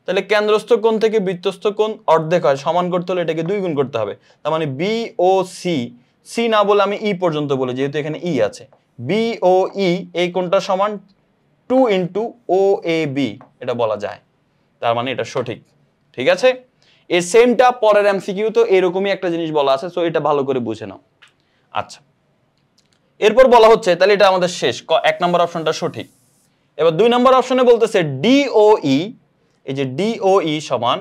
তাহলে কেন্দ্রস্থ কোণ থেকে বৃত্তস্থ কোণ অর্ধেক হয়, সমান করতে হলে এটাকে 2 গুণ করতে হবে। তার মানে বি ও সি, সি না বলে আমি ই পর্যন্ত বলি যেহেতু এখানে ই আছে, বি ও ই এই কোণটা সমান 2 ইন্টু ও এ বি, এটা বলা যায়। তার মানে এটা সঠিক, ঠিক আছে। এই সেমটা পরের এমসিকিউ তো এরকমই একটা জিনিস বলা আছে, সো এটা ভালো করে বুঝে নাও। আচ্ছা, এরপর বলা হচ্ছে তাহলে এটা আমাদের শেষ, 1 নম্বর অপশনটা সঠিক। এবার 2 নম্বর অপশনে বলতেছে ডিওই, এই যে ডিওই সমান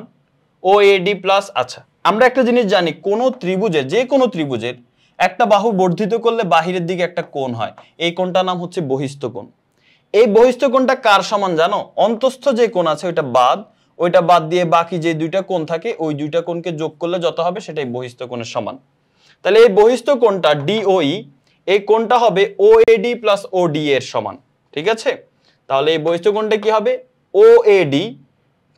ও এ ডি প্লাস। আচ্ছা, আমরা একটা জিনিস জানি, কোন ত্রিভুজের, যে কোনো ত্রিভুজের একটা বাহু বর্ধিত করলে বাহিরের দিকে একটা কোণ হয়, এই কোণটার নাম হচ্ছে বহিস্থ কোণ। এই বহিস্থ কোণটা কার সমান জানো? অন্তস্থ যে কোণ আছে ওইটা বাদ দিয়ে বাকি যে দুইটা কোণ থাকে ওই দুইটা কোণকে যোগ করলে যত হবে সেটাই বহিস্থ কোণের সমান। তাহলে এই বহিস্থ কোণটা ডিওই, এই কোণটা হবে ওএডি প্লাস ওডি এর সমান। ঠিক আছে, তাহলে এই বহিস্থ কোণটা কি হবে? ওএডি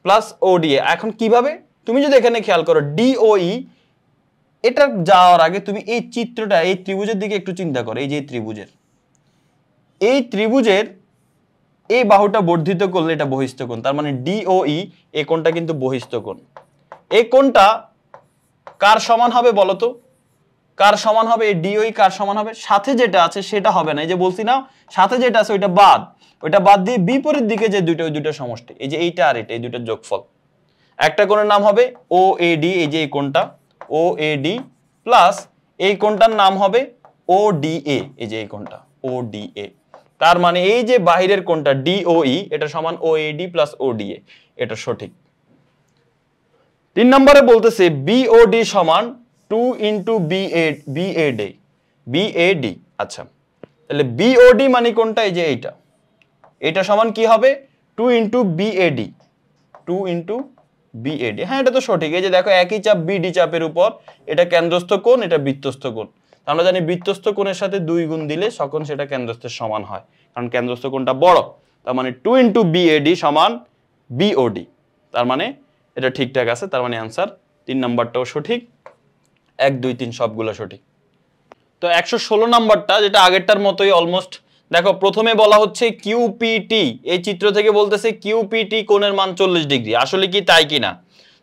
প্লাস ওডিএ। এখন কিভাবে? তুমি যদি এখানে খেয়াল করো ডিওই, এটা যাওয়ার আগে তুমি এই চিত্রটা, এই ত্রিভুজের দিকে একটু চিন্তা করো। এই যে ত্রিভুজের এই বাহুটা বর্ধিত করলে এটা বহিস্থ কোণ, তার মানে ডিওই এই কোণটা কিন্তু বহিস্থ কোণ। এই কোণটা কার সমান হবে বলো তো? কার সমান হবে? এই ডিওই কার সমান হবে? সাথে যেটা আছে সেটা হবে না, এই যে বলছি না সাথে যেটা আছে ওইটা বাদ দিয়ে বিপরীত দিকে যে দুইটা, ওই দুইটা সমষ্টি, এই যে এইটা আর এটা, এই দুইটার যোগফল। একটা কোণের নাম হবে ওএডি, এই যে এই কোণটা ওএডি, প্লাস এই কোণটার নাম হবে ওডিএ, এই যে এই কোণটা ওডিএ। তার মানে এই যে বাহিরের কোণটা ডিওই এটা সমান ওএডি প্লাস ওডিএ, এটা সঠিক। 3 নম্বরে বলতেছে বিওডি সমান 2 ইন্টু বিএডি। আচ্ছা, তাহলে বিওডি মানে কোনটা? এই যে এইটা সমান কি হবে? 2 ইন্টু বিএডি, 2 ইন্টু বিএডি। হ্যাঁ, এটা তো সঠিক। এই যে দেখো একই চাপ বিডি চাপের উপর, এটা কেন্দ্রস্থ কোণ, এটা বৃত্তস্থ কোণ। আমরা জানি বৃত্তস্থ কোণের সাথে 2 গুণ দিলে তখন সেটা কেন্দ্রস্থের সমান হয়, কারণ কেন্দ্রস্থ কোণটা বড়। তার মানে 2 ইন্টু বিএডি সমান বিওডি। তার মানে এটা ঠিকঠাক আছে, তার মানে অ্যান্সার 3 নাম্বারটাও সঠিক। 1 2 3 সবগুলো সঠিক। তো 116 নাম্বারটা, যেটা আগেরটার মতোই অলমোস্ট। দেখো প্রথমে বলা হচ্ছে কিউপিটি, এই চিত্র থেকে বলতেছে কিউপিটি কোণের মান 40 ডিগ্রি। আসলে কি তাই কিনা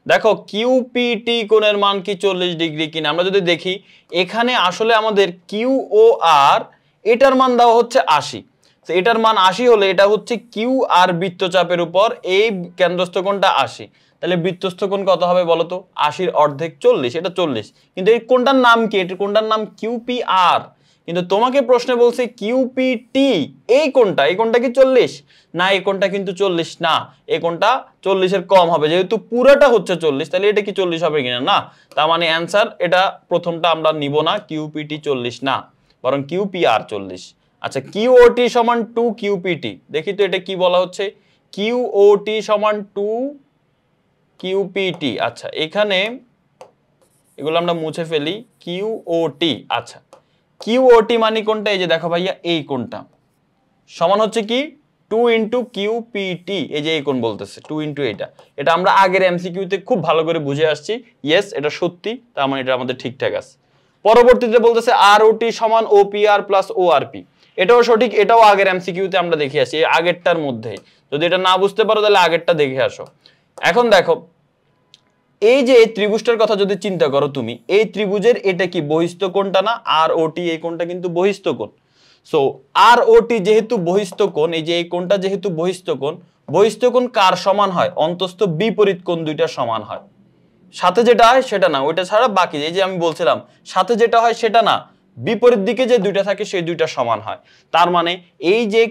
দেখো, কিউপিটি কোণের মান কি 40 ডিগ্রি কিনা আমরা যদি দেখি, এখানে আসলে আমাদের কিউ ও আর এটার মান দেওয়া হচ্ছে 80। তো এটার মান 80 হলে এটা হচ্ছে কিউ আর বৃত্তচাপের উপর এই কেন্দ্রস্থ কোণটা 80। তাহলে বৃত্তস্থ কোণ কত হবে বলো তো? 80 অর্ধেক 40, এটা 40। কিন্তু এই কোণটার নাম কি? এটার কোণটার নাম কিউপিআর। কিন্তু তোমাকে প্রশ্নে বলছে কিউপিটি, এই কোণটা কি 40? না, এই কোণটা কিন্তু 40 না, এই কোণটা 40 এর কম হবে। যেহেতু পুরোটা হচ্ছে 40, তাহলে এটা কি 40 হবে কিনা? না। তার মানে অ্যান্সার এটা প্রথমটা আমরা নিব না, কিউপিটি 40 না, বরং কিউপিআর 40। আচ্ছা, কিউওটি সমান 2 কিউপিটি। দেখি তো এটা কি বলা হচ্ছে, কিউওটি সমান 2 কিউপিটি। আচ্ছা, এখানে এগুলো আমরা মুছে ফেলি, কিউওটি। আচ্ছা, কিউওটি মানে কোনটা? এই যে দেখো ভাইয়া, এই কোণটা সমান হচ্ছে কি 2 ইন্টু কিউপিটি। এই যে এই কোণ বলতেছে 2 ইন্টু এটা আমরা আগের এমসিকিউতে খুব ভালো করে বুঝে আসছি। ইয়েস, এটা সত্যি, তার মানে এটা আমাদের ঠিকঠাক আছে। পরবর্তীতে বলতেছে আরওটি সমান ওপিআর প্লাস ওআরপি। এটাও সঠিক, এটাও আগের এমসিকিউতে আমরা দেখে আসি, আগেরটার মধ্যে। যদি এটা না বুঝতে পারো তাহলে আগেরটা দেখে আসো। এখন দেখো, এই যে এই ত্রিভুজটার কথা যদি চিন্তা করো তুমি, এই ত্রিভুজের এটা কি বহিস্থ কোণটা না? আর ওটি, এই কোণটা কিন্তু বহিস্থ কোণ। সো আর ওটি যেহেতু বহিস্থ কোণ, এই যে এই কোণটা যেহেতু বহিস্থ কোণ কার সমান হয়? অন্তস্থ বিপরীত কোণ দুইটা সমান হয়। সাথে যেটা হয় সেটা না, ওইটা ছাড়া বাকি এই যে আমি বলছিলাম সাথে যেটা হয় সেটা না, বিপরীত দিকে যে দুইটা থাকে সেই দুইটা সমান হয়। তার মানে এই যে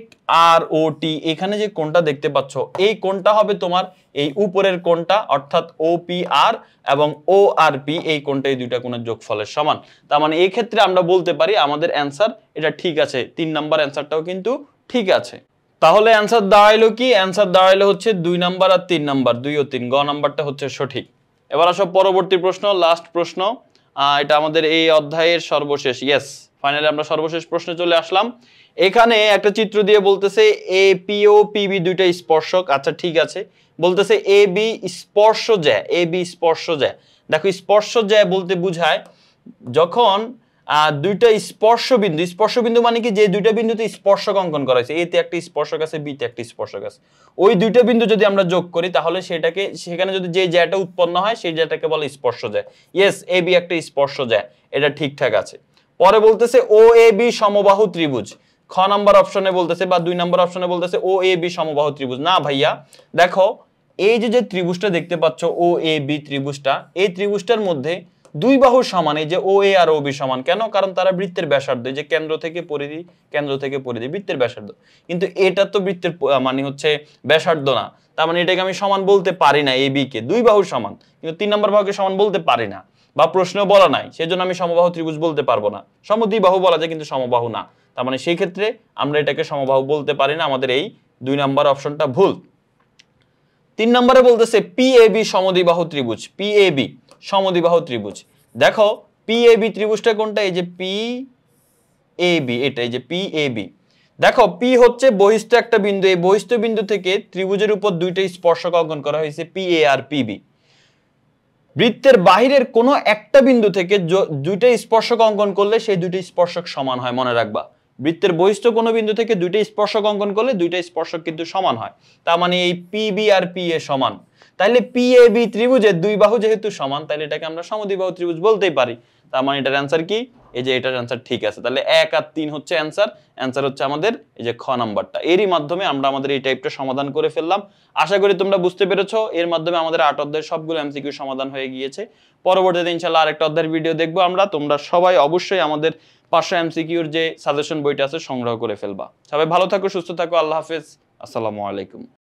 আর ও টি, এখানে যে কোণটা দেখতে পাচ্ছ, এই কোণটা হবে তোমার এই উপরের কোণটা, অর্থাৎ ওপিআর এবং ওআরপি, এই কোণটা এই দুইটা কোণের যোগফলের সমান। তার মানে এই ক্ষেত্রে আমরা বলতে পারি আমাদের অ্যান্সার এটা ঠিক আছে। 3 নাম্বার অ্যান্সারটাও কিন্তু ঠিক আছে। তাহলে অ্যান্সার দাঁড়াইলো কি? অ্যান্সার দাঁড়াইলো হচ্ছে 2 নাম্বার আর 3 নাম্বার, 2 ও 3, গ নাম্বারটা হচ্ছে সঠিক। এবার আসো পরবর্তী প্রশ্ন, লাস্ট প্রশ্ন। এটা আমাদের এই অধ্যায়ের সর্বশেষ। ইয়েস, ফাইনালি আমরা সর্বশেষ প্রশ্নে চলে আসলাম। এখানে একটা চিত্র দিয়ে বলতেছে এ পি ও পিবি দুইটা স্পর্শক। আচ্ছা ঠিক আছে, বলতেছে এ বি স্পর্শজ্যা, এ বি স্পর্শজ্যা। দেখো স্পর্শজ্যা বলতে বুঝায় যখন দুইটা স্পর্শবিন্দু মানে কি, যে দুইটা বিন্দুতে স্পর্শক অঙ্কন করা হয়েছে, এতে একটা স্পর্শক আছে, বিতে একটা স্পর্শক আছে, ওই দুইটা বিন্দু যদি আমরা যোগ করি তাহলে সেখানে যদি যে জ্যাটা উৎপন্ন হয় সেই জ্যাটাকে বলে স্পর্শজ্যা। ইয়েস, এ বি একটা স্পর্শজ্যা, এটা ঠিকঠাক আছে। পরে বলতেছে ও এ বি সমবাহু ত্রিভুজ। খ নাম্বার অপশনে বলতেছে বা 2 নাম্বার অপশনে বলতেছে ও এ বি সমবাহু ত্রিভুজ। না ভাইয়া, দেখো এই যে ত্রিভুজটা দেখতে পাচ্ছ ও এ বি ত্রিভুজটা, এই ত্রিভুজটার মধ্যে দুই বাহুর সমান, এই যে ও এ আর ও বি সমান। কেন? কারণ তারা বৃত্তের ব্যাসার্ধ, যে কেন্দ্র থেকে পরিধি বৃত্তের ব্যাসার্ধ। কিন্তু এটা তো বৃত্তের মানে হচ্ছে ব্যাসার্ধ না, তার মানে এটাকে আমি সমান বলতে পারি না। এ বি কে দুই বাহুর সমান, কিন্তু 3 নম্বর বাহুকে সমান বলতে পারি না। বা প্রশ্ন বলা নাই, সেজন্য আমি সমবাহু ত্রিভুজ বলতে পারবো না। সমদ্বিবাহু বলা যায় কিন্তু সমবাহু না, তার মানে সেই ক্ষেত্রে আমরা এটাকে সমবাহু বলতে পারি না। আমাদের এই 2 নাম্বার অপশনটা ভুল। 3 নম্বরে বলতেছে পিএবি সমদ্বিবাহু ত্রিভুজ। পিএবি সমদ্বিবাহু ত্রিভুজ, দেখো পিএবি ত্রিভুজটা কোনটা? এই যে পিএবি, এটা এই যে পিএবি। দেখো পি হচ্ছে বহিস্থ একটা বিন্দু, এই বহিস্থ বিন্দু থেকে ত্রিভুজের উপর দুইটা স্পর্শক অঙ্কন করা হয়েছে পিএ আর পিবি। বৃত্তের বাহিরের কোনো একটা বিন্দু থেকে দুইটা স্পর্শক অঙ্কন করলে সেই দুইটা স্পর্শক সমান হয়, মনে রাখবা। বৃত্তের বহিস্থ কোনো বিন্দু থেকে দুইটা স্পর্শক অঙ্কন করলে দুইটা স্পর্শক কিন্তু সমান হয়। তার মানে এই পিবি আর পিএ সমান, তাহলে পিএবি ত্রিভুজের দুই বাহু যেহেতু সমান, তাহলে এটাকে আমরা সমদ্বিবাহু ত্রিভুজ বলতেই পারি। তার মানে এটার অ্যান্সার কি? এই যে এটার অ্যান্সার ঠিক আছে। তাহলে 1 আর 3 হচ্ছে অ্যান্সার। অ্যান্সার হচ্ছে আমাদের এই যে খ নাম্বারটা। এরই মাধ্যমে আমরা আমাদের এই টাইপটা সমাধান করে ফেললাম। আশা করি তোমরা বুঝতে পেরেছো। এর মাধ্যমে আমাদের 8 অধ্যায়ের সবগুলো এমসিকিউ সমাধান হয়ে গিয়েছে। পরবর্তীতে ইনশাআল্লাহ আরেকটা অধ্যায়ের ভিডিও দেখবো আমরা। তোমরা সবাই অবশ্যই আমাদের 500 এমসিকিউর যে সাজেশন বইটা আছে সংগ্রহ করে ফেলবা। সবাই ভালো থাকো, সুস্থ থাকো, আল্লাহ হাফেজ, আসসালামু আলাইকুম।